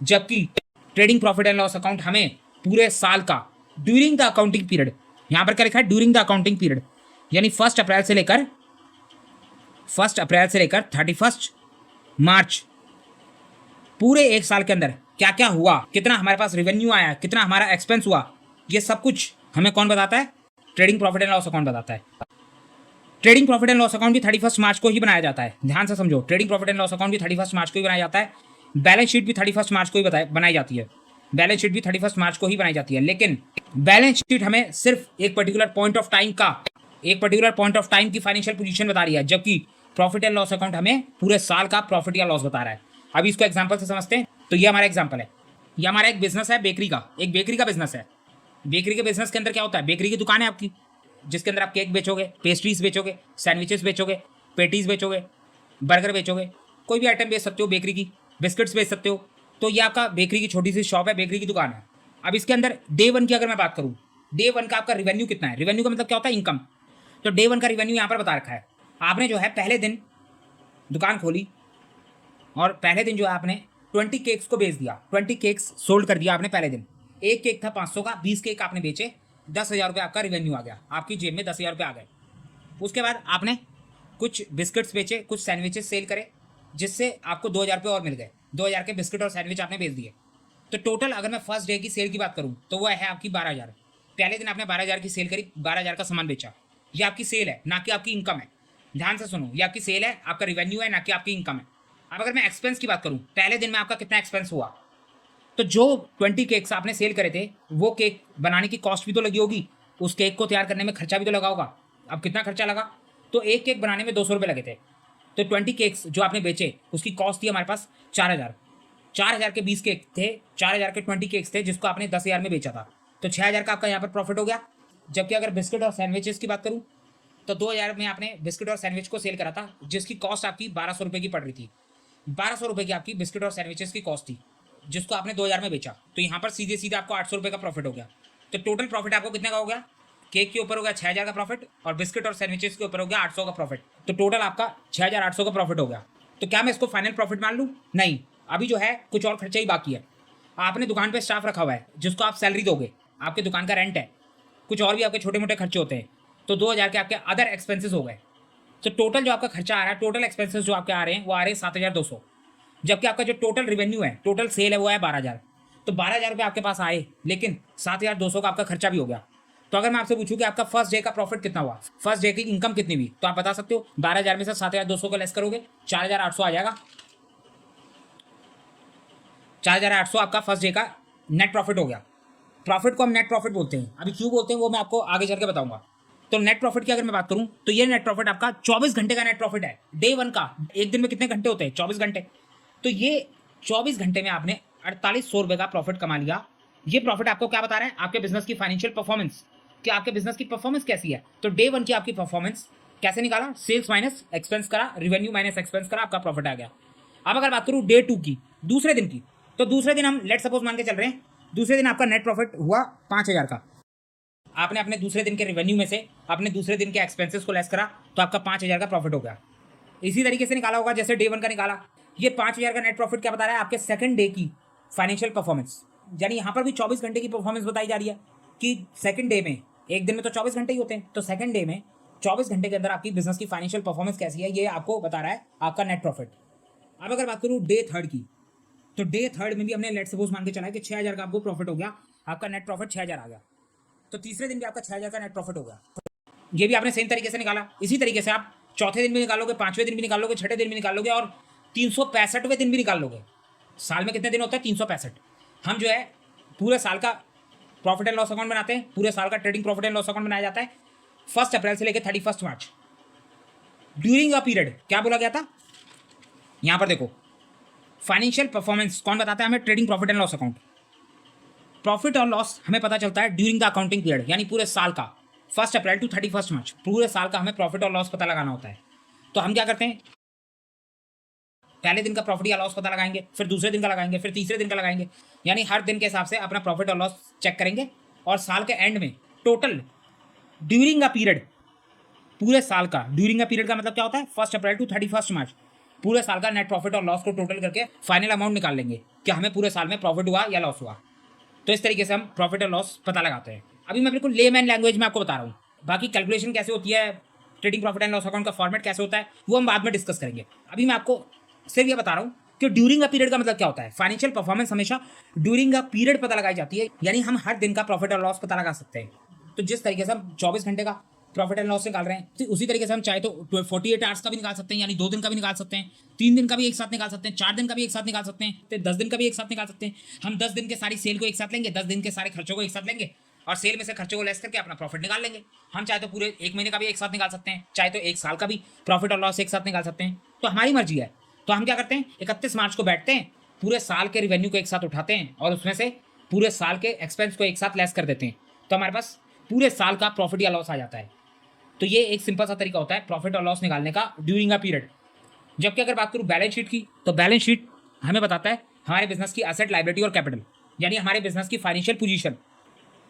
Speaker 1: जबकि trading profit and loss account हमें पूरे साल का ड्यूरिंग द अकाउंटिंग पीरियड, यहां पर क्या लिखा है? ड्यूरिंग द अकाउंटिंग पीरियड, यानी 1 अप्रैल से लेकर 31 मार्च, पूरे एक साल के अंदर क्या क्या हुआ, कितना हमारे पास रेवेन्यू आया, कितना हमारा एक्सपेंस हुआ, ये सब कुछ हमें कौन बताता है? Trading profit and loss account बताता है। Trading profit and loss account भी 31 मार्च को ही बनाया जाता है। ध्यान से समझो, trading profit and loss account भी 31 मार्च को ही बनाया जाता है। बैलेंस शीट भी 31 मार्च को ही बनाई जाती है। बैलेंस शीट भी 31 मार्च को ही बनाई जाती है। लेकिन बैलेंस शीट हमें सिर्फ एक पर्टिकुलर पॉइंट ऑफ टाइम की फाइनेंशियल पोजीशन बता रही है, जबकि प्रॉफिट एंड लॉस अकाउंट हमें पूरे साल का प्रॉफिट या लॉस बता रहा है। अभी इसको एग्जांपल से समझते हैं। तो ये हमारा एग्जांपल है। ये हमारा एक बिजनेस है बेकरी का, एक बेकरी का बिजनेस है। बेकरी के बिजनेस के अंदर क्या होता है? बेकरी की दुकान है आपकी, जिसके अंदर आप केक बेचोगे, पेस्ट्रीज बेचोगे, सैंडविचेस बेचोगे, पेटीज बेचोगे, बर्गर बेचोगे, कोई भी आइटम बेच सकते हो बेकरी की, बिस्किट्स बेच सकते हो। तो ये आपका बेकरी की छोटी सी शॉप है, बेकरी की दुकान है। अब इसके अंदर डे 1 की अगर मैं बात करूँ, डे 1 का आपका रेवेन्यू कितना है? रेवेन्यू का मतलब क्या होता है? इनकम। तो डे 1 का रेवेन्यू यहाँ पर बता रखा है। आपने जो है पहले दिन दुकान खोली और पहले दिन जो है आपने 20 केक्स को बेच दिया, 20 केक्स सोल्ड कर दिया आपने पहले दिन। एक केक था 500 का, 20 केक आपने बेचे, 10,000 रुपये आपका रेवेन्यू आ गया, आपकी जेब में 10,000 रुपये आ गए। उसके बाद आपने कुछ बिस्किट्स बेचे, कुछ सैंडविचेस सेल करे, जिससे आपको 2,000 रुपये और मिल गए। 2,000 के बिस्किट और सैंडविच आपने बेच दिए। तो टोटल अगर मैं फर्स्ट डे की सेल की बात करूँ तो वह है आपकी 12,000। पहले दिन आपने 12,000 की सेल करी, 12,000 का सामान बेचा। ये आपकी सेल है, ना कि आपकी इनकम है। ध्यान से सुनो, ये आपकी सेल है, आपका रेवेन्यू है, ना कि आपकी इनकम है। अब अगर मैं एक्सपेंस की बात करूँ, पहले दिन में आपका कितना एक्सपेंस हुआ, तो जो 20 केक्स आपने सेल करे थे, वो केक बनाने की कॉस्ट भी तो लगी होगी, उस केक को तैयार करने में खर्चा भी तो लगा होगा। अब कितना खर्चा लगा? तो एक केक बनाने में 200 रुपये लगे थे। तो 20 केक्स जो आपने बेचे उसकी कॉस्ट थी हमारे पास 4,000। 4,000 के 20 केक थे, 4,000 के 20 केक्स थे, जिसको आपने 10,000 में बेचा था। तो 6,000 का आपका यहाँ पर प्रॉफिट हो गया। जबकि अगर बिस्किट और सैंडविचेस की बात करूँ तो 2,000 में आपने बिस्किट और सैंडविच को सेल करा था, जिसकी कॉस्ट आपकी 1,200 रुपये की पड़ रही थी। 1,200 रुपये की आपकी बिस्किट और सैंडविचेस की कॉस्ट थी, जिसको आपने 2,000 में बेचा। तो यहाँ पर सीधे सीधे आपको 800 रुपये का प्रॉफिट हो गया। तो टोटल प्रॉफिट आपको कितने का हो गया? केक के ऊपर हो गया 6,000 का प्रॉफिट और बिस्किट और सैंडविचेस के ऊपर हो गया 800 का प्रॉफिट। तो टोटल आपका 6,800 का प्रॉफिट हो गया। तो क्या मैं इसको फाइनल प्रॉफिट मान लूँ? नहीं, अभी जो है कुछ और खर्चा ही बाकी है। आपने दुकान पे स्टाफ रखा हुआ है जिसको आप सैलरी दोगे, आपके दुकान का रेंट है, कुछ और भी आपके छोटे मोटे खर्चे होते हैं। तो 2,000 के आपके अदर एक्सपेंसेस हो गए। तो टोटल जो आपका खर्चा आ रहा है, टोटल एक्सपेंसेस जो आपके आ रहे हैं वो आ रहे हैं 7,200। जबकि आपका जो टोटल रेवेन्यू है, टोटल सेल है, वो है 12,000। तो 12,000 रुपये आपके पास आए, लेकिन 7,200 का आपका खर्चा भी हो गया। तो अगर मैं आपसे पूछूं कि आपका फर्स्ट डे का प्रॉफिट कितना हुआ, फर्स्ट डे की इनकम कितनी हुई, तो आप बता सकते हो? 12,000 में से 7,200 को लेस करोगे, 4,800 आ जाएगा। 4,800 आपका फर्स्ट डे का नेट प्रॉफिट हो गया। प्रॉफिट को हम नेट प्रॉफिट बोलते हैं। अभी क्यों बोलते हैं वो मैं आपको आगे चल के बताऊंगा। तो नेट प्रॉफिट की अगर मैं बात करूं तो ये नेट प्रॉफिट आपका 24 घंटे का नेट प्रॉफिट है, डे वन का। एक दिन में कितने घंटे होते हैं? 24 घंटे। तो ये 24 घंटे में आपने 4800 रुपये का प्रॉफिट कमा लिया। ये प्रॉफिट आपको क्या बता रहा है? आपके बिजनेस की फाइनेंशियल परफॉर्मेंस, कि आपके बिजनेस की परफॉर्मेंस कैसी है। तो डे वन की आपकी परफॉर्मेंस कैसे निकाला? सेल्स माइनस एक्सपेंस करा, रेवेन्यू माइनस एक्सपेंस करा, आपका प्रॉफिट आ गया। अब अगर बात करूं डे टू की, दूसरे दिन की, तो दूसरे दिन हम लेट सपोज मान के चल रहे हैं, दूसरे दिन आपका नेट प्रॉफिट हुआ 5000 का। आपने अपने दूसरे दिन के रेवेन्यू में से अपने दूसरे दिन के एक्सपेंसेस को लेस करा, तो आपका 5000 का प्रॉफिट हो गया। इसी तरीके से निकाला होगा जैसे डे वन का निकाला। ये 5000 का नेट प्रॉफिट क्या बता रहा है? आपके सेकंड डे की फाइनेंशियल परफॉर्मेंस। यानी यहाँ पर भी 24 घंटे की परफॉर्मेंस बताई जा रही है कि सेकंड डे में, एक दिन में तो 24 घंटे ही होते हैं, तो सेकंड डे में 24 घंटे के अंदर आपकी बिजनेस की फाइनेंशियल परफॉर्मेंस कैसी है, ये आपको बता रहा है आपका नेट प्रॉफिट। अब अगर बात करूँ डे थर्ड की, तो डे थर्ड में भी हमने लेट सपोज मान के चला है कि 6000 का आपको प्रॉफिट हो गया, आपका नेट प्रॉफिट 6000 आ गया। तो तीसरे दिन भी आपका 6000 का नेट प्रॉफिट हो गया। ये भी आपने सेम तरीके से निकाला। इसी तरीके से आप चौथे दिन भी निकालोगे, पांचवें दिन भी निकालोगे, छठे दिन भी निकालोगे और 365वें दिन भी निकाल लोगे। साल में कितने दिन होता है? 365। हम जो है पूरे साल का प्रॉफिट एंड लॉस अकाउंट बनाते हैं, पूरे साल का trading profit and loss account बनाया जाता है 1 अप्रैल से लेकर 31 मार्च। ड्यूरिंग अ पीरियड क्या बोला गया था? यहां पर देखो, फाइनेंशियल परफॉर्मेंस कौन बताता है हमें? Trading profit and loss account. Profit और लॉस हमें पता चलता है ड्यूरिंग द अकाउंटिंग पीरियड, यानी पूरे साल का 1 अप्रैल टू 31 मार्च, पूरे साल का हमें प्रॉफिट और लॉस पता लगाना होता है। तो हम क्या करते हैं? पहले दिन का प्रॉफिट या लॉस पता लगाएंगे, फिर दूसरे दिन का लगाएंगे, फिर तीसरे दिन का लगाएंगे, यानी हर दिन के हिसाब से अपना प्रॉफिट और लॉस चेक करेंगे और साल के एंड में टोटल ड्यूरिंग अ पीरियड, पूरे साल का, ड्यूरिंग अ पीरियड का मतलब क्या होता है? 1 अप्रैल टू 31 मार्च, पूरे साल का नेट प्रॉफिट और लॉस को टोटल करके फाइनल अमाउंट निकाल लेंगे कि हमें पूरे साल में प्रॉफिट हुआ या लॉस हुआ। तो इस तरीके से हम प्रॉफिट और लॉस पता लगाते हैं। अभी मैं बिल्कुल लेमैन लैंग्वेज में आपको बता रहा हूँ, बाकी कैलकुलेशन कैसे होती है, trading profit and loss account का फॉर्मेट कैसे होता है, वो हम बाद में डिस्कस करेंगे। अभी मैं आपको सिर्फ ये बता रहा हूँ कि ड्यूरिंग अ पीरियड का मतलब क्या होता है। फाइनेंशियल परफॉर्मेंस हमेशा ड्यूरिंग अ पीरियड पता लगाई जाती है, यानी हम हर दिन का प्रॉफिट और लॉस पता लगा सकते हैं। तो जिस तरीके से हम 24 घंटे का प्रॉफिट एंड लॉस निकाल रहे हैं, तो उसी तरीके से हम चाहे तो 48 आवर्स का भी निकाल सकते हैं, यानी 2 दिन का भी निकाल सकते हैं, 3 दिन का भी एक साथ निकाल सकते हैं, 4 दिन का भी एक साथ निकाल सकते हैं, तो 10 दिन का भी एक साथ निकाल सकते हैं। हम 10 दिन के सारी सेल को एक साथ लेंगे, 10 दिन के सारे खर्चों को एक साथ लेंगे और सेल में से खर्चों को लेस करके अपना प्रॉफिट निकाल लेंगे। हम चाहे तो पूरे 1 महीने का भी एक साथ निकाल सकते हैं, चाहे तो 1 साल का भी प्रॉफिट और लॉस एक साथ निकाल सकते हैं, तो हमारी मर्जी है। तो हम क्या करते हैं? 31 मार्च को बैठते हैं, पूरे साल के रिवेन्यू को एक साथ उठाते हैं और उसमें से पूरे साल के एक्सपेंस को एक साथ लेस कर देते हैं, तो हमारे पास पूरे साल का प्रॉफिट या लॉस आ जाता है। तो ये एक सिंपल सा तरीका होता है प्रॉफिट और लॉस निकालने का ड्यूरिंग अ पीरियड। जबकि अगर बात करूँ बैलेंस शीट की, तो बैलेंस शीट हमें बताता है हमारे बिजनेस की एसेट, लायबिलिटी और कैपिटल, यानी हमारे बिजनेस की फाइनेंशियल पोजीशन।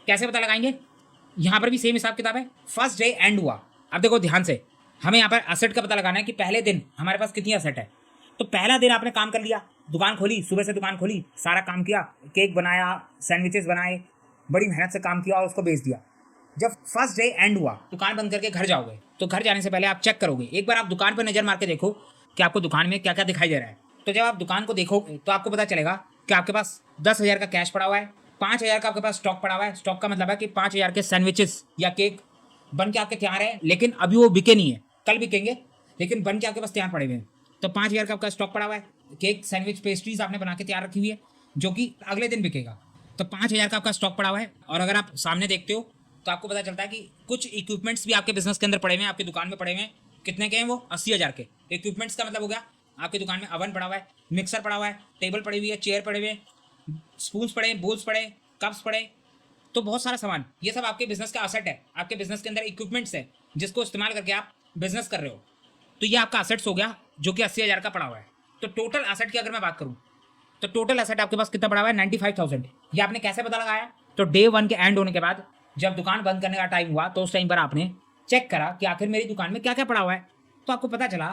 Speaker 1: कैसे पता लगाएंगे? यहाँ पर भी सेम हिसाब किताब है। फर्स्ट डे एंड हुआ। अब देखो ध्यान से, हमें यहाँ पर एसेट का पता लगाना है कि पहले दिन हमारे पास कितनी एसेट है। तो पहला दिन आपने काम कर लिया, दुकान खोली, सुबह से दुकान खोली, सारा काम किया, केक बनाया, सैंडविचेस बनाए, बड़ी मेहनत से काम किया और उसको बेच दिया। जब फर्स्ट डे एंड हुआ, दुकान बंद करके घर जाओगे, तो घर जाने से पहले आप चेक करोगे, एक बार आप दुकान पर नज़र मार के देखो कि आपको दुकान में क्या क्या दिखाई दे रहा है। तो जब आप दुकान को देखोगे तो आपको पता चलेगा कि आपके पास 10,000 का कैश पड़ा हुआ है, 5,000 का आपके पास स्टॉक पड़ा हुआ है। स्टॉक का मतलब है कि 5,000 के सैंडविचेस या केक बन के आपके तैयार है, लेकिन अभी वो बिके नहीं है, कल बिकेंगे, लेकिन बन के आपके पास तैयार पड़े हुए हैं। तो 5,000 का आपका स्टॉक पड़ा हुआ है, केक, सैंडविच, पेस्ट्रीज आपने बना के तैयार रखी हुई है, जो कि अगले दिन बिकेगा। तो 5,000 का आपका स्टॉक पड़ा हुआ है। और अगर आप सामने देखते हो तो आपको पता चलता है कि कुछ इक्विपमेंट्स भी आपके बिजनेस के अंदर पड़े हुए हैं, आपकी दुकान में पड़े हुए हैं। कितने के हैं वो? 80,000 के। इक्विपमेंट्स का मतलब हो गया आपकी दुकान में अवन पड़ा हुआ है, मिक्सर पड़ा हुआ है, टेबल पड़ी हुई है, चेयर पड़े हुए हैं, स्पून्स पड़े हैं, बोल्स पड़े, कप्स पड़े, तो बहुत सारा सामान। ये सब आपके बिजनेस का असेट है, आपके बिजनेस के अंदर इक्विपमेंट्स है जिसको इस्तेमाल करके आप बिजनेस कर रहे हो। तो ये आपका असेट्स हो गया जो कि 80,000 का पड़ा हुआ है। तो टोटल असेट की अगर मैं बात करूँ तो टोटल असेट आपके पास कितना पड़ा हुआ है? 95,000। ये आपने कैसे पता लगाया? तो डे 1 के एंड होने के बाद जब दुकान बंद करने का टाइम हुआ तो उस टाइम पर आपने चेक करा कि आखिर मेरी दुकान में क्या क्या पड़ा हुआ है। तो आपको पता चला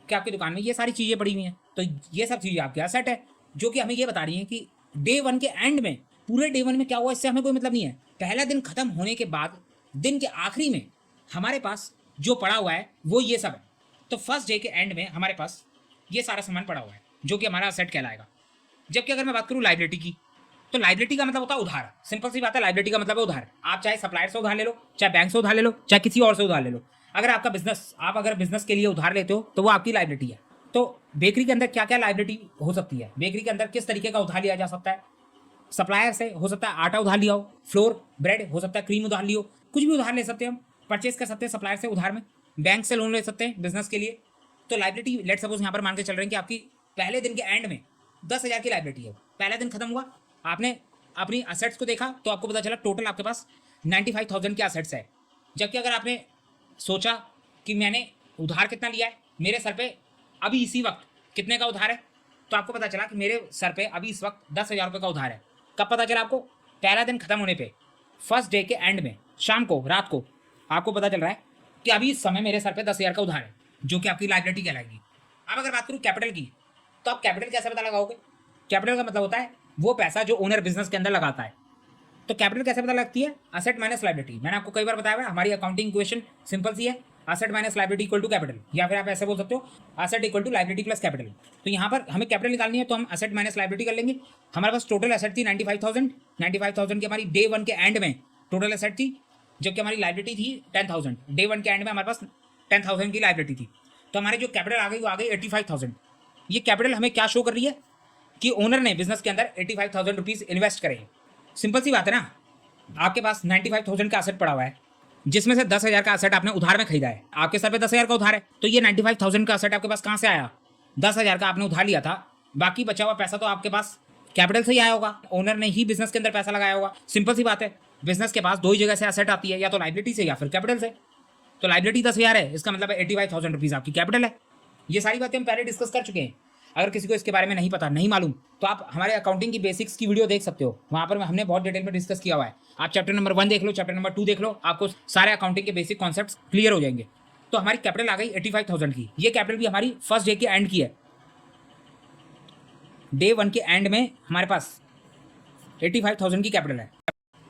Speaker 1: कि आपकी दुकान में ये सारी चीज़ें पड़ी हुई हैं। तो ये सब चीज़ें आपके असेट है, जो कि हमें ये बता रही हैं कि डे 1 के एंड में, पूरे डे 1 में क्या हुआ इससे हमें कोई मतलब नहीं है। पहला दिन खत्म होने के बाद दिन के आखिरी में हमारे पास जो पड़ा हुआ है वो ये सब है। तो फर्स्ट डे के एंड में हमारे पास ये सारा सामान पड़ा हुआ है जो कि हमारा असेट कहलाएगा। जबकि अगर मैं बात करूँ लायबिलिटी की, तो लायबिलिटी का मतलब होता है उधार। सिंपल सी बात है, लायबिलिटी का मतलब है उधार। आप चाहे सप्लायर से उधार ले लो, चाहे बैंक से उधार ले लो, चाहे किसी और से उधार ले लो। अगर आपका बिजनेस, आप अगर बिजनेस के लिए उधार लेते हो तो वो आपकी लायबिलिटी है। तो बेकरी के अंदर क्या क्या लायबिलिटी हो सकती है? बेकरी के अंदर किस तरीके का उधार लिया जा सकता है? सप्लायर से हो सकता है आटा उधार लिया हो, फ्लोर, ब्रेड हो सकता है क्रीम उधार लियो, कुछ भी उधार ले सकते हैं हम। परचेस कर सकते हैं सप्लायर से उधार में, बैंक से लोन ले सकते हैं बिजनेस के लिए। तो लाइबिलिटी लेट सपोज यहाँ पर मान के चल रहे हैं कि आपकी पहले दिन के एंड में 10,000 की लाइबिलिटी है। पहला दिन खत्म हुआ, आपने अपनी असेट्स को देखा तो आपको पता चला टोटल आपके पास 95,000 के असेट्स है। जबकि अगर आपने सोचा कि मैंने उधार कितना लिया है, मेरे सर पे अभी इसी वक्त कितने का उधार है, तो आपको पता चला कि मेरे सर पे अभी इस वक्त 10,000 रुपये का उधार है। कब पता चला आपको? पहला दिन खत्म होने पे, फर्स्ट डे के एंड में, शाम को, रात को आपको पता चल रहा है कि अभी इस समय मेरे सर पे 10,000 का उधार है, जो कि आपकी लाइबिलिटी कहलाएगी। अब अगर बात करूँ कैपिटल की, तो आप कैपिटल कैसे पता लगाओगे? कैपिटल का मतलब होता है वो पैसा जो ओनर बिजनेस के अंदर लगाता है। तो कैपिटल कैसे पता लगती है? Asset minus liability. मैंने आपको कई बार बताया हुआ है, हमारी अकाउंटिंग इक्वेशन सिंपल सी है, asset minus liability equal to capital, या फिर आप ऐसे बोल सकते हो asset equal to liability plus capital. तो यहाँ पर हमें कैपिटल निकालनी है तो हम असेट माइनस लाइबिलिटी कर लेंगे। हमारे पास टोटल असेट थी 95,000 की हमारी डे वन के एंड में टोटल असेट थी, जबकि हमारी लाइबिलिटी थी 10,000। डे वन के एंड में हमारे पास 10,000 की लाइबिलिटी थी। तो हमारी जो कैपिटल आ गई वो आ गई 85,000। ये कैपिटल हमें क्या शो कर रही है कि ओनर ने बिजनेस के अंदर 85,000 रुपीज़ इन्वेस्ट करे। सिंपल सी बात है ना, आपके पास 95,000 का असेट पड़ा हुआ है, जिसमें से 10,000 का असेट आपने उधार में खरीदा है। आपके सर पे 10,000 का उधार है, तो ये 95,000 का असेट आपके पास कहाँ से आया? 10,000 का आपने उधार लिया था, बाकी बचा हुआ पैसा तो आपके पास कैपिटल से ही आया होगा, ओनर ने ही बिजनेस के अंदर पैसा लगाया होगा। सिंपल सी बात है, बिजनेस के पास दो ही जगह से असेट आती है, या तो लाइबिलिटी से या फिर कैपिटल से। तो लाइबिलिटी 10,000 है, इसका मतलब 85,000 रुपीज़ आपकी कैपिटल है। ये सारी बातें हम पहले डिस्कस कर चुके हैं। अगर किसी को इसके बारे में नहीं पता, नहीं मालूम, तो आप हमारे अकाउंटिंग की बेसिक्स की वीडियो देख सकते हो, वहाँ पर हमने बहुत डिटेल में डिस्कस किया हुआ है। आप चैप्टर नंबर 1 देख लो, चैप्टर नंबर 2 देख लो, आपको सारे अकाउंटिंग के बेसिक कॉन्सेप्ट्स क्लियर हो जाएंगे। तो हमारी कैपिटल आ गई 85,000 की। ये कैपिटल भी हमारी फर्स्ट डे के एंड की है। डे वन के एंड में हमारे पास 85,000 की कैपिटल है।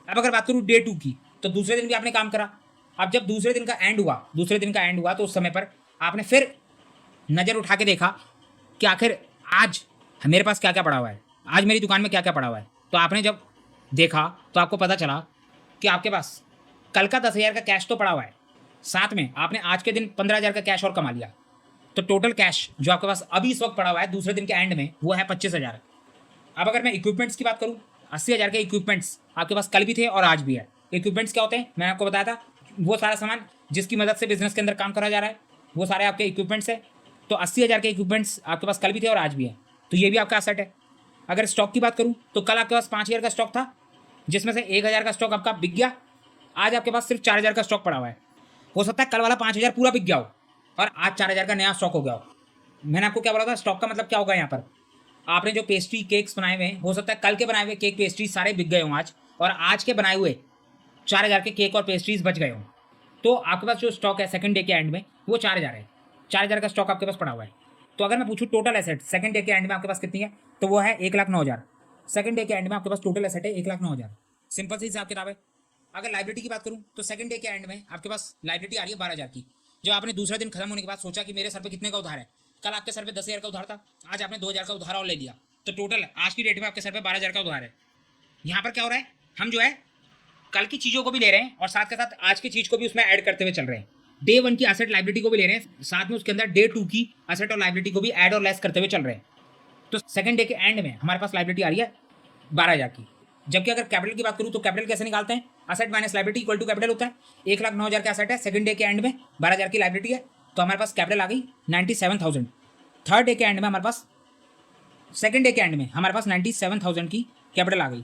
Speaker 1: अब अगर बात करूँ डे 2 की, तो दूसरे दिन भी आपने काम करा। अब जब दूसरे दिन का एंड हुआ तो उस समय पर आपने फिर नज़र उठा के देखा कि आखिर आज मेरे पास क्या क्या पड़ा हुआ है, आज मेरी दुकान में क्या क्या पड़ा हुआ है। तो आपने जब देखा तो आपको पता चला कि आपके पास कल का 10,000 का कैश तो पड़ा हुआ है, साथ में आपने आज के दिन 15,000 का कैश और कमा लिया। तो टोटल कैश जो आपके पास अभी इस वक्त पड़ा हुआ है दूसरे दिन के एंड में, वो है 25,000। अब अगर मैं इक्विपमेंट्स की बात करूँ, 80,000 के इक्विपमेंट्स आपके पास कल भी थे और आज भी है। इक्विपमेंट्स क्या होते हैं? मैंने आपको बताया था, वो सारा सामान जिसकी मदद से बिजनेस के अंदर काम करा जा रहा है, वो सारे आपके इक्विपमेंट्स है। तो 80,000 के इक्विपमेंट्स आपके पास कल भी थे और आज भी है, तो ये भी आपका एसेट है। अगर स्टॉक की बात करूँ तो कल आपके पास 5,000 का स्टॉक था, जिसमें से 1,000 का स्टॉक आपका बिक गया। आज आपके पास सिर्फ 4,000 का स्टॉक पड़ा हुआ है। हो सकता है कल वाला 5,000 पूरा बिक गया हो और आज 4,000 का नया स्टॉक हो गया हो। मैंने आपको क्या बोला था, स्टॉक का मतलब क्या होगा? यहाँ पर आपने जो पेस्ट्री केक्स बनाए हुए हैं, हो सकता है कल के बनाए हुए केक पेस्ट्री सारे बिक गए हों आज, और आज के बनाए हुए 4,000 के केक और पेस्ट्रीज बच गए हों। तो आपके पास जो स्टॉक है सेकंड डे के एंड में वो 4,000 है। 4,000 का स्टॉक आपके पास पड़ा हुआ है। तो अगर मैं पूछूं टोटल एसेट सेकंड डे के एंड में आपके पास कितनी है, तो वो है 1,09,000। सेकंड डे के एंड में आपके पास टोटल एसेट है 1,09,000। सिंपल सी हिसाब किताब है। अगर लाइबिलिटी की बात करूं तो सेकंड डे के एंड में आपके पास लाइबिलिटी आ रही है 12,000 की। जब आपने दूसरा दिन खत्म होने के बाद सोचा कि मेरे सर पे कितने का उधार है, कल आपके सर पे 10,000 का उधार था, आज आपने 2,000 का उधार और ले लिया, तो टोटल आज की डेट में आपके सर पे 12,000 का उधार है। यहाँ पर क्या हो रहा है, हम जो है कल की चीज़ों को भी ले रहे हैं और साथ के साथ आज की चीज़ को भी उसमें ऐड करते हुए चल रहे हैं। डे 1 की एसेट लाइबिलिटी को भी ले रहे हैं, साथ में उसके अंदर डे 2 की एसेट और लाइबिलिटी को भी ऐड और लेस करते हुए चल रहे हैं। तो सेकंड डे के एंड में हमारे पास लाइबिलिटी आ रही है 12,000 की। जबकि अगर कैपिटल की बात करूँ तो कैपिटल कैसे निकालते हैं, asset minus liability equal to capital होता है। 1,09,000 का असेट है, सेकंड डे के एंड में 12,000 की लाइबिलिटी है, तो हमारे पास कैपिटल आ गई 97,000। थर्ड डे के एंड में हमारे पास, सेकंड डे के एंड में हमारे पास 97,000 की कैपिटल आ गई।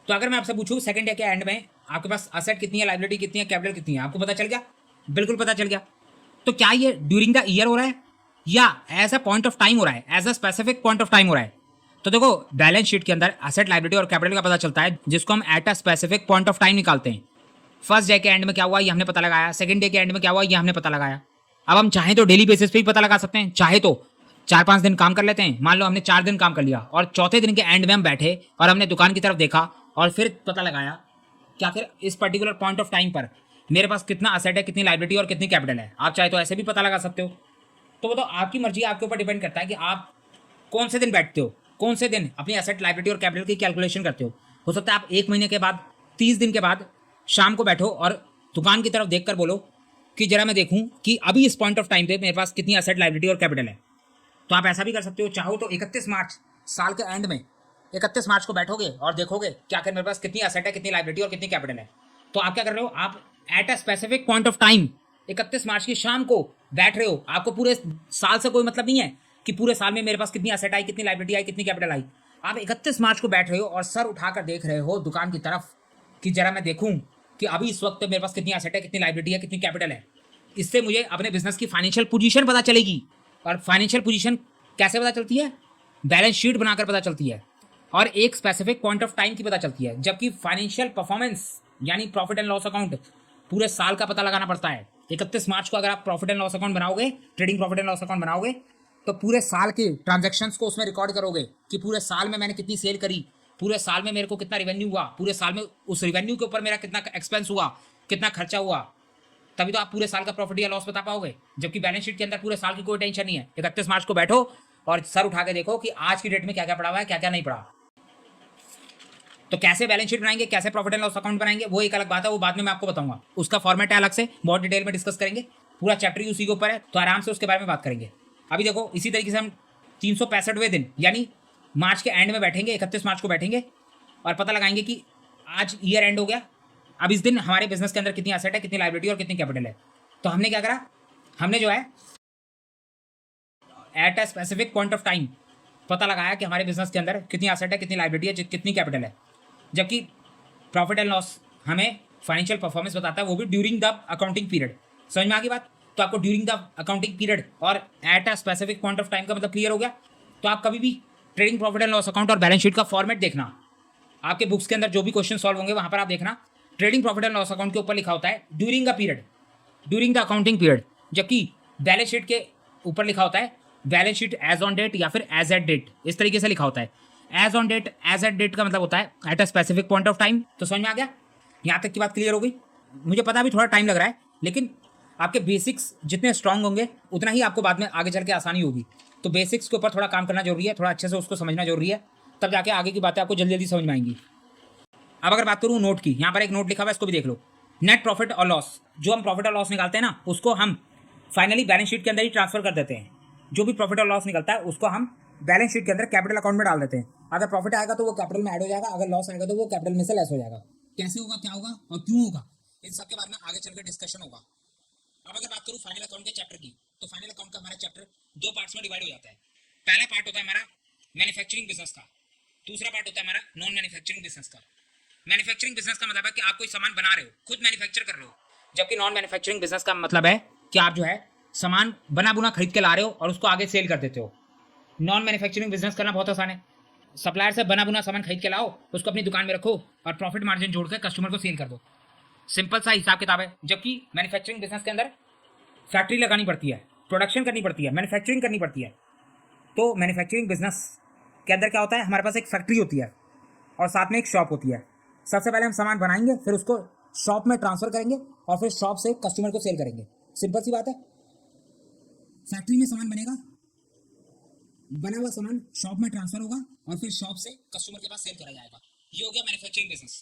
Speaker 1: तो अगर मैं आपसे पूछूँ सेकंड डे के एंड में आपके पास असेट कितनी है, लाइबिलिटी कितनी है, कैपिटल कितनी है, आपको पता चल गया? बिल्कुल पता चल गया। तो क्या ये ड्यूरिंग द ईयर हो रहा है या as a point of time हो रहा है, as a specific point of time हो रहा है? तो देखो बैलेंस शीट के अंदर एसेट लाइबिलिटी और कैपिटल का पता चलता है, जिसको हम eight a specific point of time निकालते हैं। फर्स्ट डे के एंड में क्या हुआ ये हमने पता लगाया, सेकंड डे के एंड में क्या हुआ ये हमने पता लगाया। अब हम चाहें तो डेली बेसिस पे भी पता लगा सकते हैं, चाहे तो 4-5 दिन काम कर लेते हैं। मान लो हमने 4 दिन काम कर लिया और चौथे दिन के एंड में हम बैठे और हमने दुकान की तरफ देखा और फिर पता लगाया कि आखिर इस पर्टिकुलर पॉइंट ऑफ टाइम पर मेरे पास कितना असेट है, कितनी लाइबिलिटी और कितनी कैपिटल है। आप चाहे तो ऐसे भी पता लगा सकते हो। तो वो तो आपकी मर्जी, आपके ऊपर डिपेंड करता है कि आप कौन से दिन बैठते हो, कौन से दिन अपनी एसेट लाइबिलिटी और कैपिटल की कैलकुलेशन करते हो सकता है आप 1 महीने के बाद, 30 दिन के बाद शाम को बैठो और दुकान की तरफ देखकर बोलो कि जरा मैं देखूं कि अभी इस पॉइंट ऑफ टाइम पे मेरे पास कितनी एसेट लाइबिलिटी और कैपिटल है। तो आप ऐसा भी कर सकते हो। चाहो तो 31 मार्च साल के एंड में 31 मार्च को बैठोगे और देखोगे कि आखिर मेरे पास कितनी एसेट है, कितनी लाइबिलिटी और कितनी कैपिटल है। तो आप क्या कर रहे हो, आप eight a specific point of time 31 मार्च की शाम को बैठ रहे हो, आपको पूरे साल से कोई मतलब नहीं है कि पूरे साल में मेरे पास कितनी एसेट आई, कितनी लाइबिलिटी आई, कितनी कैपिटल आई। आप 31 मार्च को बैठ रहे हो और सर उठाकर देख रहे हो दुकान की तरफ कि जरा मैं देखूं कि अभी इस वक्त मेरे पास कितनी एसेट है, कितनी लाइबिलिटी है, कितनी कैपिटल है। इससे मुझे अपने बिजनेस की फाइनेंशियल पोजीशन पता चलेगी। और फाइनेंशियल पोजीशन कैसे पता चलती है? बैलेंस शीट बनाकर पता चलती है और एक स्पेसिफिक पॉइंट ऑफ टाइम की पता चलती है। जबकि फाइनेंशियल परफॉर्मेंस यानी प्रॉफिट एंड लॉस अकाउंट पूरे साल का पता लगाना पड़ता है। 31 मार्च को अगर आप प्रॉफिट एंड लॉस अकाउंट बनाओगे, trading profit and loss account बनाओगे, तो पूरे साल के ट्रांजैक्शंस को उसमें रिकॉर्ड करोगे कि पूरे साल में मैंने कितनी सेल करी, पूरे साल में मेरे को कितना रेवेन्यू हुआ, पूरे साल में उस रेवेन्यू के ऊपर मेरा कितना एक्सपेंस हुआ, कितना खर्चा हुआ। तभी तो आप पूरे साल का प्रॉफिट या लॉस बता पाओगे। जबकि बैलेंस शीट के अंदर पूरे साल की कोई टेंशन नहीं है। 31 मार्च को बैठो और सर उठा के देखो कि आज की डेट में क्या क्या पड़ा हुआ है, क्या क्या नहीं पड़ा। तो कैसे बैलेंस शीट बनाएंगे, कैसे प्रॉफिट एंड लॉस अकाउंट बनाएंगे, वो एक अलग बात है, वो बाद में मैं आपको बताऊंगा। उसका फॉर्मेट है अलग से, बहुत डिटेल में डिस्कस करेंगे। पूरा चैप्टर ही उसी के ऊपर है, तो आराम से उसके बारे में बात करेंगे। अभी देखो, इसी तरीके से हम 365वें दिन यानी मार्च के एंड में बैठेंगे, 31 मार्च को बैठेंगे और पता लगाएंगे कि आज ईयर एंड हो गया, अब इस दिन हमारे बिजनेस के अंदर कितनी एसेट है, कितनी लाइबिलिटी और कितनी कैपिटल है। तो हमने क्या करा, हमने जो है at a specific point of time पता लगाया कि हमारे बिजनेस के अंदर कितनी एसेट है, कितनी लाइबिलिटी है, कितनी कैपिटल है। जबकि प्रॉफिट एंड लॉस हमें फाइनेंशियल परफॉर्मेंस बताता है, वो भी ड्यूरिंग द अकाउंटिंग पीरियड। समझ में आ गई बात? तो आपको ड्यूरिंग द अकाउंटिंग पीरियड और eight a specific point of time का मतलब क्लियर हो गया। तो आप कभी भी trading profit and loss account और बैलेंस शीट का फॉर्मेट देखना, आपके बुक्स के अंदर जो भी क्वेश्चन सॉल्व होंगे वहां पर आप देखना, trading profit and loss account के ऊपर लिखा होता है during the period, during the accounting period. जबकि बैलेंस शीट के ऊपर लिखा होता है balance sheet as on date या फिर एज एट डेट, इस तरीके से लिखा होता है। As on date, as at date का मतलब होता है at a specific point of time. तो समझ में आ गया? यहाँ तक की बात क्लियर हो गई? मुझे पता भी थोड़ा टाइम लग रहा है, लेकिन आपके बेसिक्स जितने स्ट्रांग होंगे उतना ही आपको बाद में आगे चल के आसानी होगी। तो बेसिक्स के ऊपर थोड़ा काम करना जरूरी है, थोड़ा अच्छे से उसको समझना जरूरी है, तब जाके आगे की बातें आपको जल्दी जल्दी समझ में आएंगी। अब अगर बात करूँ नोट की, यहाँ पर एक नोट लिखा हुआ है, इसको भी देख लो। नेट प्रॉफिट और लॉस, जो हम प्रॉफिट और लॉस निकालते हैं ना, उसको हम फाइनली बैलेंस शीट के अंदर ही ट्रांसफर कर देते हैं। जो भी प्रॉफिट और लॉस निकलता है उसको हम बैलेंस शीट के अंदर कैपिटल अकाउंट में डाल देते हैं। अगर प्रॉफिट आएगा तो वो कैपिटल में ऐड हो जाएगा, अगर लॉस आएगा तो वो कैपिटल में से लेस हो जाएगा। कैसे होगा, क्या होगा और क्यों होगा, इन सब के बारे में आगे चलकर डिस्कशन होगा। अब अगर बात करूँ फाइनल अकाउंट के चैप्टर की, तो फाइनल अकाउंट का हमारा चैप्टर दो पार्ट्स में डिवाइड हो जाता है। पहला पार्ट होता है हमारा मैन्युफैक्चरिंग बिजनेस का, दूसरा पार्ट होता है हमारा नॉन मैन्युफैक्चरिंग बिजनेस का। मैन्युफैक्चरिंग बिजनेस का मतलब है कि आप कोई सामान बना रहे हो, खुद मैन्युफैक्चर कर रहे हो। जबकि नॉन मैन्युफैक्चरिंग बिजनेस का मतलब है कि आप जो है सामान बना बुना खरीद के ला रहे हो और उसको आगे सेल कर देते हो। नॉन मैन्युफैक्चरिंग बिजनेस करना बहुत आसान है। सप्लायर से बना बुना सामान खरीद के लाओ, उसको अपनी दुकान में रखो और प्रॉफिट मार्जिन जोड़कर कस्टमर को सेल कर दो। सिंपल सा हिसाब किताब है। जबकि मैन्युफैक्चरिंग बिजनेस के अंदर फैक्ट्री लगानी पड़ती है, प्रोडक्शन करनी पड़ती है, मैन्युफैक्चरिंग करनी पड़ती है। तो मैन्युफैक्चरिंग बिजनेस के अंदर क्या होता है, हमारे पास एक फैक्ट्री होती है और साथ में एक शॉप होती है। सबसे पहले हम सामान बनाएंगे, फिर उसको शॉप में ट्रांसफर करेंगे और फिर शॉप से कस्टमर को सेल करेंगे। सिंपल सी बात है। फैक्ट्री में सामान बनेगा, बना हुआ सामान शॉप में ट्रांसफर होगा और फिर शॉप से कस्टमर के पास सेल करा जाएगा। ये हो गया मैन्युफैक्चरिंग बिजनेस।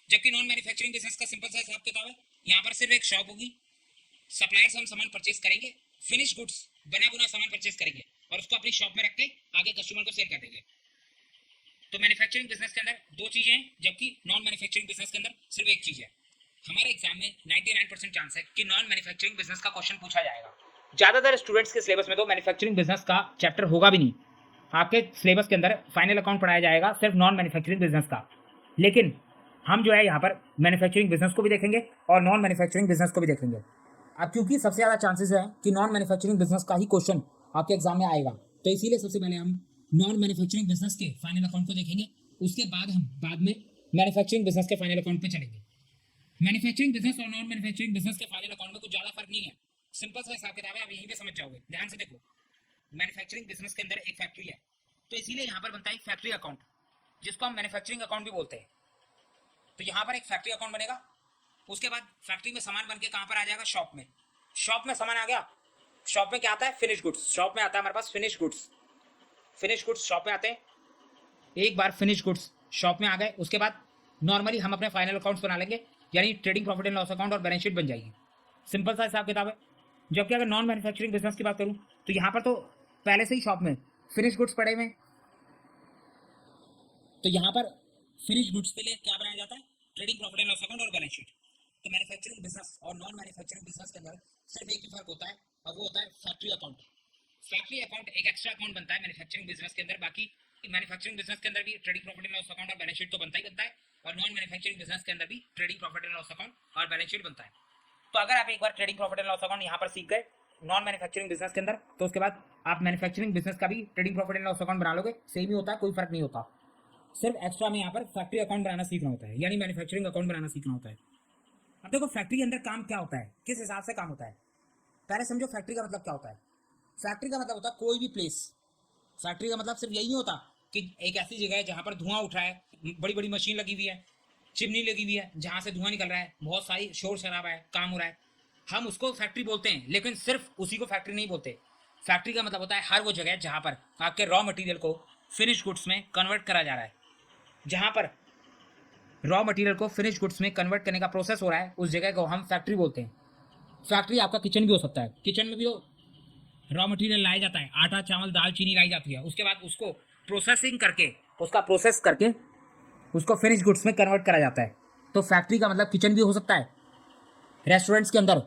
Speaker 1: जबकि नॉन मैन्युफैक्चरिंग बिजनेस का सिंपल सा हिसाब किताब है, यहाँ पर सिर्फ एक शॉप होगी, सप्लायर से हम सामान परचेज करेंगे, फिनिश गुड्स बना बुना सामान परचेज करेंगे और उसको अपनी शॉप में रख के आगे कस्टमर को सेल कर देंगे। तो मैन्युफैक्चरिंग बिजनेस के अंदर दो चीजें हैं, जबकि नॉन मैन्युफैक्चरिंग बिजनेस के अंदर सिर्फ एक चीज है। हमारे एग्जाम में 99% चांस है कि नॉन मैन्युफैक्चरिंग बिजनेस का क्वेश्चन पूछा जाएगा। ज्यादातर स्टूडेंट्स के सिलेबस में तो मैन्युफैक्चरिंग बिजनेस का चैप्टर होगा भी नहीं। आपके सिलेबस के अंदर फाइनल अकाउंट पढ़ाया जाएगा सिर्फ नॉन मैन्युफैक्चरिंग बिजनेस का। लेकिन हम जो है यहाँ पर मैन्युफैक्चरिंग बिजनेस को भी देखेंगे और नॉन मैन्युफैक्चरिंग बिजनेस को भी देखेंगे। अब क्योंकि सबसे ज़्यादा चांसेस है कि नॉन मैन्युफैक्चरिंग बिजनेस का ही क्वेश्चन आपके एग्जाम में आएगा, तो इसीलिए सबसे पहले हम नॉन मैन्युफैक्चरिंग बिजनेस के फाइनल अकाउंट को देखेंगे। उसके बाद हम बाद में मैन्युफैक्चरिंग बिजनेस के फाइनल अकाउंट पे चलेंगे। मैन्युफैक्चरिंग बिजनेस और नॉन मैन्युफैक्चरिंग बिजनेस के फाइनल अकाउंट में कुछ ज़्यादा फर्क नहीं है, सिंपल सा हिसाब किताब है, आप यहीं पे समझ जाओगे। ध्यान से देखो, मैन्युफैक्चरिंग बिजनेस के अंदर एक फैक्ट्री है, तो इसीलिए यहाँ पर बनता है फैक्ट्री अकाउंट, जिसको हम मैन्युफैक्चरिंग अकाउंट भी बोलते हैं। तो यहाँ पर एक फैक्ट्री अकाउंट बनेगा। उसके बाद फैक्ट्री में सामान बन के कहाँ पर आ जाएगा, शॉप में। शॉप में सामान आ गया, शॉप में क्या आता है, फिनिश गुड्स। शॉप में आता है हमारे पास finish goods. Finish goods shop में आते हैं। एक बार फिनिश गुड्स शॉप में आ गए, उसके बाद नॉर्मली हम अपने फाइनल अकाउंट्स बना लेंगे, यानी trading profit and loss account और बैलेंस शीट बन जाएगी। सिंपल सा हिसाब किताब है। जबकि अगर नॉन मैन्युफैक्चरिंग बिजनेस की बात करूँ तो यहाँ पर तो पहले से ही शॉप में फिनिश गुड्स पड़े हुए, तो यहाँ पर फिनिश गुड्स के लिए क्या बनाया जाता है, trading profit and loss account और बैलेंस शीट। तो मैन्युफैक्चरिंग बिजनेस और नॉन मैन्युफैक्चरिंग बिजनेस के अंदर सिर्फ एक ही फर्क होता है, और वो होता है फैक्ट्री अकाउंट। फैक्ट्री अकाउंट एक एक्स्ट्रा अकाउंट बनता है मैन्युफैक्चरिंग बिजनेस के अंदर। बाकी मैन्युफैक्चरिंग बिजनेस के अंदर भी trading profit and loss account और बैलेंस शीट तो बनता ही बनता है, और नॉन मैन्युफैक्चरिंग बिजनेस के अंदर भी trading profit and loss account और बैलेंस शीट बनता है। तो अगर आप एक बार trading profit and loss account यहाँ पर सीख गए नॉन मैन्युफैक्चरिंग बिजनेस के अंदर, तो उसके बाद आप मैन्युफैक्चरिंग बिजनेस का भी trading profit and loss account बना लोगे, सेम ही होता है, कोई फर्क नहीं होता। सिर्फ एक्स्ट्रा में यहाँ पर फैक्ट्री अकाउंट बनाना सीखना होता है, यानी मैन्युफैक्चरिंग अकाउंट बनाना सीखना होता है। अब देखो फैक्ट्री के अंदर काम क्या होता है, किस हिसाब से काम होता है, पहले समझो फैक्ट्री का मतलब क्या होता है। फैक्ट्री का मतलब होता है कोई भी प्लेस। फैक्ट्री का मतलब सिर्फ यही नहीं होता कि एक ऐसी जगह है जहाँ पर धुआं उठ रहा है, बड़ी बड़ी मशीन लगी हुई है, चिमनी लगी हुई है जहाँ से धुआं निकल रहा है, बहुत सारी शोर शराबा है, काम हो रहा है, हम उसको फैक्ट्री बोलते हैं। लेकिन सिर्फ उसी को फैक्ट्री नहीं बोलते। फैक्ट्री का मतलब होता है हर वो जगह जहाँ पर आपके रॉ मटेरियल को फिनिश गुड्स में कन्वर्ट करा जा रहा है। जहाँ पर रॉ मटेरियल को फिनिश गुड्स में कन्वर्ट करने का प्रोसेस हो रहा है, उस जगह को हम फैक्ट्री बोलते हैं। फैक्ट्री आपका किचन भी हो सकता है, किचन में भी रॉ मटेरियल लाया जाता है, आटा चावल दाल चीनी लाई जाती है, उसके बाद उसको प्रोसेसिंग करके, उसका प्रोसेस करके उसको फिनिश गुड्स में कन्वर्ट करा जाता है। तो फैक्ट्री का मतलब किचन भी हो सकता है। रेस्टोरेंट्स के अंदर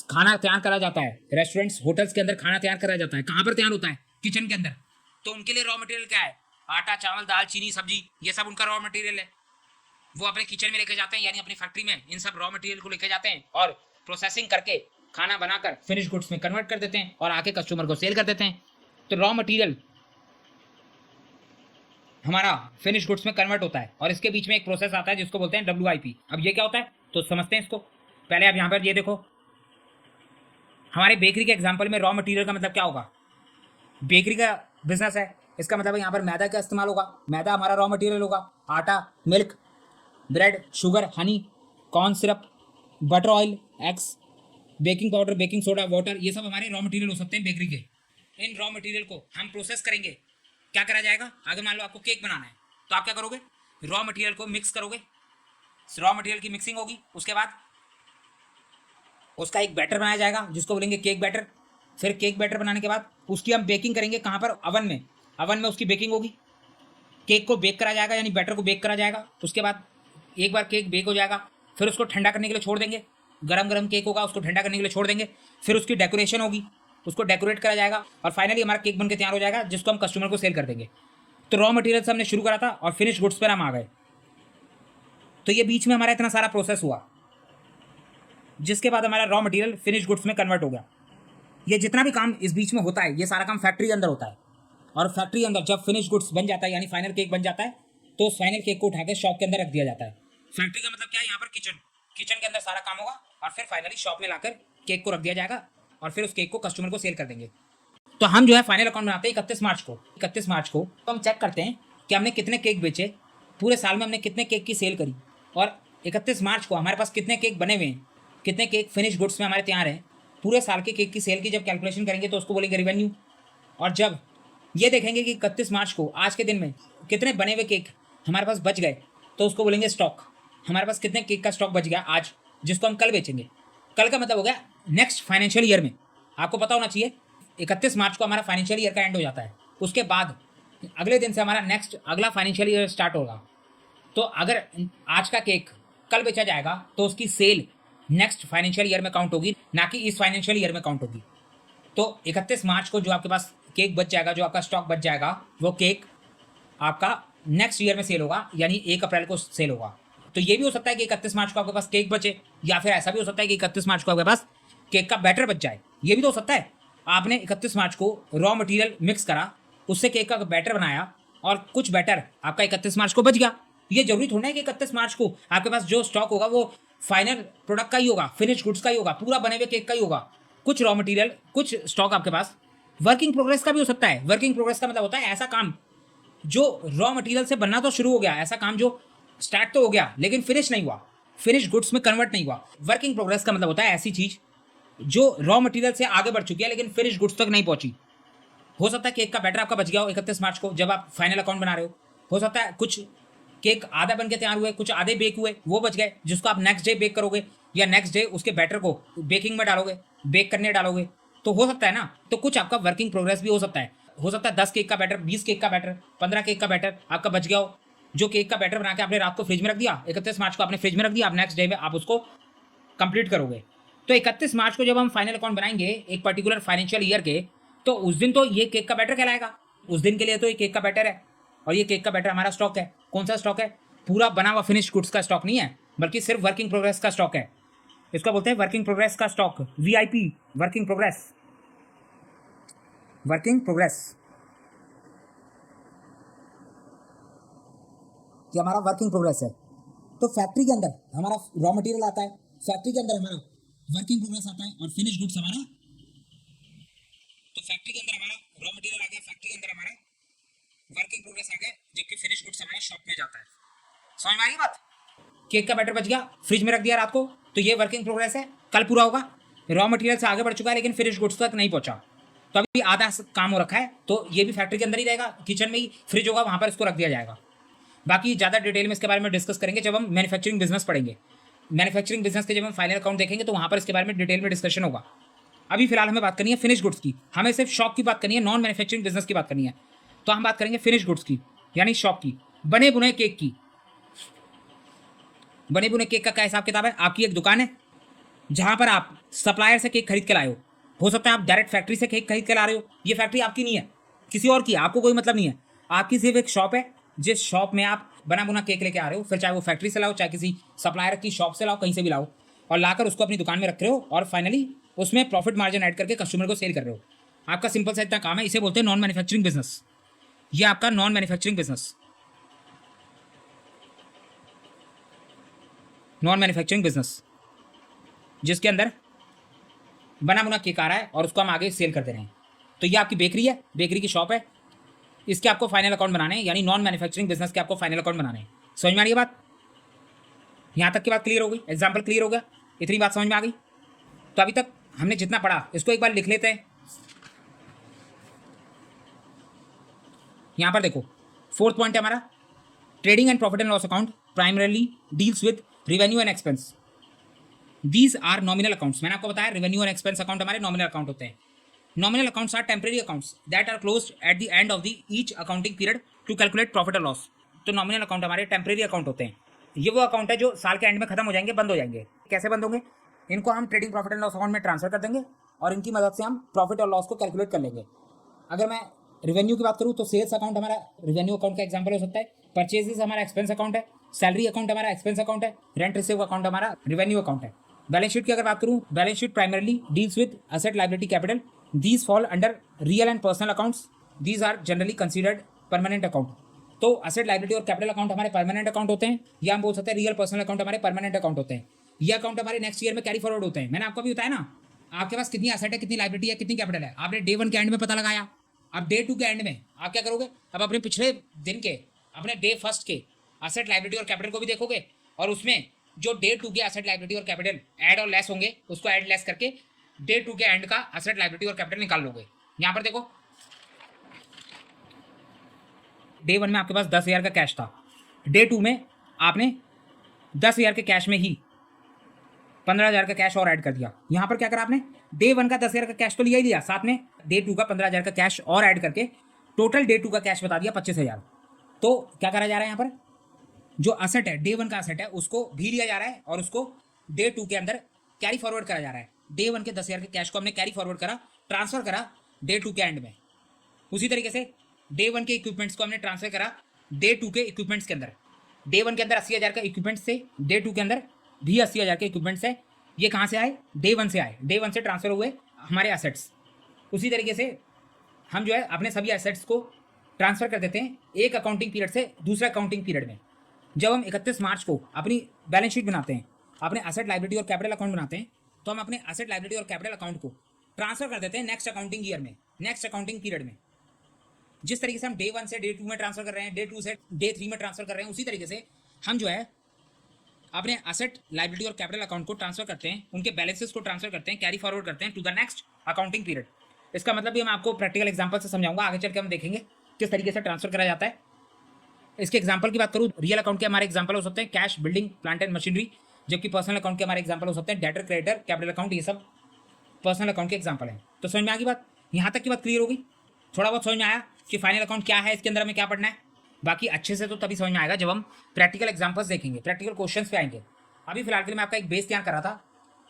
Speaker 1: खाना तैयार करा जाता है, रेस्टोरेंट्स होटल्स के अंदर खाना तैयार करा जाता है, कहाँ पर तैयार होता है, किचन के अंदर। तो उनके लिए रॉ मटेरियल क्या है, आटा चावल दाल चीनी सब्जी, ये सब उनका रॉ मटेरियल है। वो अपने किचन में लेके जाते हैं, यानी अपनी फैक्ट्री में इन सब रॉ मटेरियल को लेके जाते हैं और प्रोसेसिंग करके खाना बनाकर फिनिश गुड्स में कन्वर्ट कर देते हैं और आके कस्टमर को सेल कर देते हैं। तो रॉ मटेरियल हमारा फिनिश गुड्स में कन्वर्ट होता है, और इसके बीच में एक प्रोसेस आता है जिसको बोलते हैं WIP। अब ये क्या होता है तो समझते हैं इसको। पहले आप यहाँ पर ये देखो, हमारे बेकरी के एग्जाम्पल में रॉ मटेरियल का मतलब क्या होगा। बेकरी का बिजनेस है, इसका मतलब यहाँ पर मैदा का इस्तेमाल होगा, मैदा हमारा रॉ मटेरियल होगा। आटा, milk, bread, sugar, Honey, corn syrup, butter oil, eggs, baking powder, baking soda, water, ये सब हमारे रॉ मटेरियल हो सकते हैं बेकरी के। इन रॉ मटेरियल को हम प्रोसेस करेंगे, क्या करा जाएगा। अगर मान लो आपको केक बनाना है तो आप क्या करोगे, रॉ मटेरियल को मिक्स करोगे, रॉ मटेरियल की मिक्सिंग होगी, उसके बाद उसका एक बैटर बनाया जाएगा जिसको बोलेंगे केक बैटर। फिर केक बैटर बनाने के बाद उसकी हम बेकिंग करेंगे, कहाँ पर, ओवन में। ओवन में उसकी बेकिंग होगी, केक को बेक करा जाएगा, यानी बैटर को बेक करा जाएगा। उसके बाद एक बार केक बेक हो जाएगा, फिर उसको ठंडा करने के लिए छोड़ देंगे, गरम गरम केक होगा, उसको ठंडा करने के लिए छोड़ देंगे। फिर उसकी डेकोरेशन होगी, उसको डेकोरेट करा जाएगा, और फाइनली हमारा केक बन के तैयार हो जाएगा जिसको हम कस्टमर को सेल कर देंगे। तो रॉ मटेरियल से हमने शुरू करा था और फिनिश गुड्स पर हम आ गए। तो ये बीच में हमारा इतना सारा प्रोसेस हुआ, जिसके बाद हमारा रॉ मटेरियल फिनिश गुड्स में कन्वर्ट हो गया। ये जितना भी काम इस बीच में होता है, ये सारा काम फैक्ट्री के अंदर होता है। और फैक्ट्री के अंदर जब फिनिश गुड्स बन जाता है, यानी फाइनल केक बन जाता है, तो उस फाइनल केक को उठा के शॉप के अंदर रख दिया जाता है। फैक्ट्री का मतलब क्या है, यहाँ पर किचन, किचन के अंदर सारा काम होगा, और फिर फाइनली शॉप में लाकर केक को रख दिया जाएगा, और फिर उस केक को कस्टमर को सेल कर देंगे। तो हम जो है फाइनल अकाउंट बनाते हैं 31 मार्च को। 31 मार्च को तो हम चेक करते हैं कि हमने कितने केक बेचे, पूरे साल में हमने कितने केक की सेल करी, और 31 मार्च को हमारे पास कितने केक बने हुए हैं, कितने केक फिनिश गुड्स में हमारे तैयार हैं। पूरे साल के केक की सेल की जब कैलकुलेशन करेंगे तो उसको बोलेंगे रिवेन्यू। और जब ये देखेंगे कि 31 मार्च को आज के दिन में कितने बने हुए केक हमारे पास बच गए, तो उसको बोलेंगे स्टॉक। हमारे पास कितने केक का स्टॉक बच गया आज, जिसको हम कल बेचेंगे। कल का मतलब हो गया नेक्स्ट फाइनेंशियल ईयर में। आपको पता होना चाहिए 31 मार्च को हमारा फाइनेंशियल ईयर का एंड हो जाता है, उसके बाद अगले दिन से हमारा नेक्स्ट अगला फाइनेंशियल ईयर स्टार्ट होगा। तो अगर आज का केक कल बेचा जाएगा तो उसकी सेल नेक्स्ट फाइनेंशियल ईयर में काउंट होगी, ना कि इस फाइनेंशियल ईयर में काउंट होगी। तो 31 मार्च को जो आपके पास केक बच जाएगा, जो आपका स्टॉक बच जाएगा, वो केक आपका नेक्स्ट ईयर में सेल होगा, यानी 1 अप्रैल को सेल होगा। तो ये भी हो सकता है कि 31 मार्च को आपके पास केक बचे, या फिर ऐसा भी हो सकता है कि 31 मार्च को आपके पास केक का बैटर बच जाए। ये भी तो हो सकता है, आपने 31 मार्च को रॉ मटेरियल मिक्स करा, उससे केक का बैटर बनाया, और कुछ बैटर आपका 31 मार्च को बच गया। ये जरूरी थोड़ा है कि 31 मार्च को आपके पास जो स्टॉक होगा वो फाइनल प्रोडक्ट का ही होगा, फिनिश गुड्स का ही होगा, पूरा बने हुए केक का ही होगा। कुछ रॉ मटेरियल, कुछ स्टॉक आपके पास वर्किंग प्रोग्रेस का भी हो सकता है। वर्किंग प्रोग्रेस का मतलब होता है ऐसा काम जो रॉ मटेरियल से बनना तो शुरू हो गया, ऐसा काम जो स्टार्ट तो हो गया लेकिन फिनिश नहीं हुआ, फिनिश गुड्स में कन्वर्ट नहीं हुआ। वर्किंग प्रोग्रेस का मतलब होता है ऐसी चीज जो रॉ मटेरियल से आगे बढ़ चुकी है लेकिन फिनिश गुड्स तक नहीं पहुंची। हो सकता है केक का बैटर आपका बच गया हो 31 मार्च को जब आप फाइनल अकाउंट बना रहे हो सकता है कुछ केक आधा बन के तैयार हुए, कुछ आधे बेक हुए, वो बच गए, जिसको आप नेक्स्ट डे बेक करोगे, या नेक्स्ट डे उसके बैटर को बेकिंग में डालोगे, बेक करने डालोगे। तो हो सकता है ना, तो कुछ आपका वर्किंग प्रोग्रेस भी हो सकता है। हो सकता है 10 केक का बैटर, 20 केक का बैटर, 15 केक का बैटर आपका बच गया हो, जो केक का बैटर बना के आपने रात को फ्रिज में रख दिया, 31 मार्च को आपने फ्रिज में रख दिया, आप नेक्स्ट डे में आप उसको कंप्लीट करोगे। तो 31 मार्च को जब हम फाइनल अकाउंट बनाएंगे एक पर्टिकुलर फाइनेंशियल ईयर के, तो उस दिन तो ये केक का बैटर कहलाएगा। उस दिन के लिए तो ये केक का बैटर है, और ये केक का बैटर हमारा स्टॉक है। कौन सा स्टॉक है? पूरा बना हुआ फिनिश्ड गुड्स का स्टॉक नहीं है, बल्कि सिर्फ वर्किंग प्रोग्रेस का स्टॉक है। इसका बोलते हैं वर्किंग प्रोग्रेस का stock, VIP, working progress. Working progress ये हमारा वर्किंग प्रोग्रेस है। तो फैक्ट्री के अंदर हमारा रॉ मटेरियल आता है, फैक्ट्री के अंदर हमारा वर्किंग प्रोग्रेस आता है, और फिनिश गुड्स हमारा, तो फैक्ट्री के अंदर हमारा रॉ मटेरियल आ गया, फैक्ट्री के अंदर हमारा वर्किंग प्रोग्रेस आ गया, जबकि फिनिश गुड्स हमारे शॉप में जाता है। समझ में आ गई बात? केक का बैटर बच गया, फ्रिज में रख दिया रात को, तो ये वर्किंग प्रोग्रेस है, कल पूरा होगा। रॉ मटेरियल से आगे बढ़ चुका है लेकिन फिनिश गुड्स तक नहीं पहुंचा, तो अभी आधा काम हो रखा है, तो ये भी फैक्ट्री के अंदर ही रहेगा, किचन में ही फ्रिज होगा, वहां पर इसको रख दिया जाएगा। बाकी ज़्यादा डिटेल में इसके बारे में डिस्कस करेंगे जब हम मैन्युफैक्चरिंग बिजनेस पढ़ेंगे। मैन्युफैक्चरिंग बिजनेस के जब हम फाइनल अकाउंट देखेंगे तो वहाँ पर इसके बारे में डिटेल में डिस्कशन होगा। अभी फिलहाल हमें बात करनी है फिनिश गुड्स की, हमें सिर्फ शॉप की बात करनी है, नॉन मैन्युफैक्चरिंग बिजनेस की बात करनी है। तो हम बात करेंगे फिनिश गुड्स की, यानी शॉप की, बने बुने केक की। बने बुने केक का क्या हिसाब किताब है? आपकी एक दुकान है जहाँ पर आप सप्लायर से केक खरीद के लाए हो सकता है आप डायरेक्ट फैक्ट्री से केक खरीद के ला रहे हो, ये फैक्ट्री आपकी नहीं है, किसी और की, आपको कोई मतलब नहीं है। आपकी सिर्फ एक शॉप है, जिस शॉप में आप बना बुना केक लेके आ रहे हो, फिर चाहे वो फैक्ट्री से लाओ, चाहे किसी सप्लायर की शॉप से लाओ, कहीं से भी लाओ, और लाकर उसको अपनी दुकान में रख रहे हो, और फाइनली उसमें प्रॉफिट मार्जिन ऐड करके कस्टमर को सेल कर रहे हो। आपका सिंपल सा इतना काम है, इसे बोलते हैं नॉन मैन्युफैक्चरिंग बिजनेस। ये आपका non manufacturing business, non manufacturing business, जिसके अंदर बना बुना केक आ रहा है और उसको हम आगे सेल करते रहे हैं। तो ये आपकी बेकरी है, बेकरी की शॉप है, इसके आपको फाइनल अकाउंट बनाने हैं, यानी नॉन मैन्युफैक्चरिंग बिजनेस के आपको फाइनल अकाउंट बनाने हैं। समझ में आ रही है बात? यहाँ तक की बात क्लियर हो गई, एग्जाम्पल क्लियर हो गया, इतनी बात समझ में आ गई। तो अभी तक हमने जितना पढ़ा इसको एक बार लिख लेते हैं। यहाँ पर देखो, फोर्थ पॉइंट है हमारा, trading and profit and loss account primarily deals with revenue and expense. These are nominal accounts. मैंने आपको बताया रेवेन्यू और एक्सपेंस अकाउंट हमारे नॉमिनल अकाउंट होते हैं। Nominal accounts are temporary accounts that are closed at the end of the each accounting period to calculate profit और लॉस। तो नॉमिनल अकाउंट हमारे टेम्परेरी अकाउंट होते हैं। ये वो अकाउंट है जो साल के एंड में खत्म हो जाएंगे, बंद हो जाएंगे। कैसे बंद होंगे? इनको हम trading profit and loss account में ट्रांसफर कर देंगे, और इनकी मदद से हम प्रॉफिट और लॉस को कैलकुलेट कर लेंगे। अगर मैं रेवेन्यू की बात करूँ तो सेल्स अकाउंट हमारा रेवेन्यू अकाउंट का एग्जाम्पल हो सकता है, परचेजेस हमारा एक्सपेंस अकाउंट है, सैलरी अकाउंट हमारा एक्सपेंस अकाउंट है, रेंट रिसीव अकाउंट हमारा रेवेन्यू अकाउंट है। बैलेंस शीट की अगर बात करूँ, balance sheet primarily deals with asset liability capital. These fall under real and personal accounts. These are generally considered permanent account. तो एसेट लायबिलिटी और कैपिटल अकाउंट हमारे परमानेंट अकाउंट होते हैं, या हम बोल सकते हैं रियल पर्सनल अकाउंट हमारे परमानेंट अकाउंट होते हैं। ये अकाउंट हमारे नेक्स्ट ईयर में कैरी फॉरवर्ड होते हैं। मैंने आपको भी बताया ना, आपके पास कितनी एसेट है, कितनी लायबिलिटी है, कितनी कैपिटल है, आपने डे 1 के एंड में पता लगाया। अब डे 2 के एंड में आप क्या करोगे? अब अपने पिछले दिन के, अपने डे 1 के एसेट लायबिलिटी और कैपिटल को भी देखोगे, और उसमें जो डे 2 के एसेट लायबिलिटी और कैपिटल ऐड और लेस होंगे, उसको ऐड लेस करके डे 2 के एंड का एसेट लायबिलिटी और कैपिटल निकाल लोगे। यहाँ पर देखो, डे 1 में आपके पास 10,000 का कैश था, डे 2 में आपने 10,000 के कैश में ही 15,000 का कैश और ऐड कर दिया। यहाँ पर क्या करा आपने? डे 1 का 10,000 का कैश तो लिया ही लिया, साथ में डे 2 का 15,000 का कैश और ऐड करके टोटल डे 2 का कैश बता दिया 25,000। तो क्या करा जा रहा है यहाँ पर? जो असेट है, डे 1 का असेट है, उसको भी लिया जा रहा है और उसको डे 2 के अंदर कैरी फॉरवर्ड करा जा रहा है। डे 1 के 10,000 के कैश को हमने कैरी फॉरवर्ड करा, ट्रांसफर करा डे 2 के एंड में। उसी तरीके से डे 1 के इक्विपमेंट्स को हमने ट्रांसफर करा डे 2 के इक्विपमेंट्स के अंदर। डे 1 के अंदर 80,000 का इक्विपमेंट्स से, डे 2 के अंदर भी 80,000 के इक्विपमेंट्स है। ये कहाँ से आए? डे 1 से आए, डे 1 से ट्रांसफर हुए हमारे एसेट्स। उसी तरीके से हम जो है अपने सभी एसेट्स को ट्रांसफर कर देते हैं एक अकाउंटिंग पीरियड से दूसरे अकाउंटिंग पीरियड में। जब हम 31 मार्च को अपनी बैलेंस शीट बनाते हैं, अपने एसेट लायबिलिटी और कैपिटल अकाउंट बनाते हैं, तो हम अपने एसेट लायबिलिटी और कैपिटल अकाउंट को ट्रांसफर कर देते हैं नेक्स्ट अकाउंटिंग ईयर में, नेक्स्ट अकाउंटिंग पीरियड में। जिस तरीके से हम डे 1 से डे 2 में ट्रांसफर कर रहे हैं, डे 2 से डे 3 में ट्रांसफर कर रहे हैं, उसी तरीके से हम जो है अपने एसेट लायबिलिटी और कैपिटल अकाउंट को ट्रांसफर करते हैं, उनके बैलेंसेस को ट्रांसफर करते हैं, कैरी फॉरवर्ड करते हैं to the next accounting period. इसका मतलब भी मैं आपको प्रैक्टिकल एग्जांपल से समझाऊंगा, आगे चल के हम देखेंगे किस तरीके से ट्रांसफर करा जाता है। इसके एग्जांपल की बात करूँ, रियल अकाउंट के हमारे एग्जांपल हो सकते हैं cash, building, plant and machinery, जबकि पर्सनल अकाउंट के हमारे एग्जांपल हो सकते हैं डेटर, क्रेडिटर, कैपिटल अकाउंट। ये सब पर्सनल अकाउंट के एग्जांपल हैं। तो समझ में आ गई बात? यहाँ तक की बात क्लियर होगी? थोड़ा बहुत समझ में आया कि फाइनल अकाउंट क्या है, इसके अंदर हमें क्या पढ़ना है? बाकी अच्छे से तो तभी समझ में आएगा जब हम प्रैक्टिकल एग्जांपल्स देखेंगे, प्रैक्टिकल क्वेश्चंस पे आएंगे। अभी फिलहाल के लिए मैं आपका एक बेस तैयार कर रहा था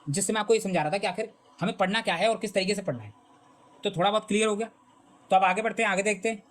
Speaker 1: जिससे मैं आपको ये समझा रहा था कि आखिर हमें पढ़ना क्या है और किस तरीके से पढ़ना है। तो थोड़ा बहुत क्लियर हो गया। तो अब आगे बढ़ते हैं, आगे देखते हैं।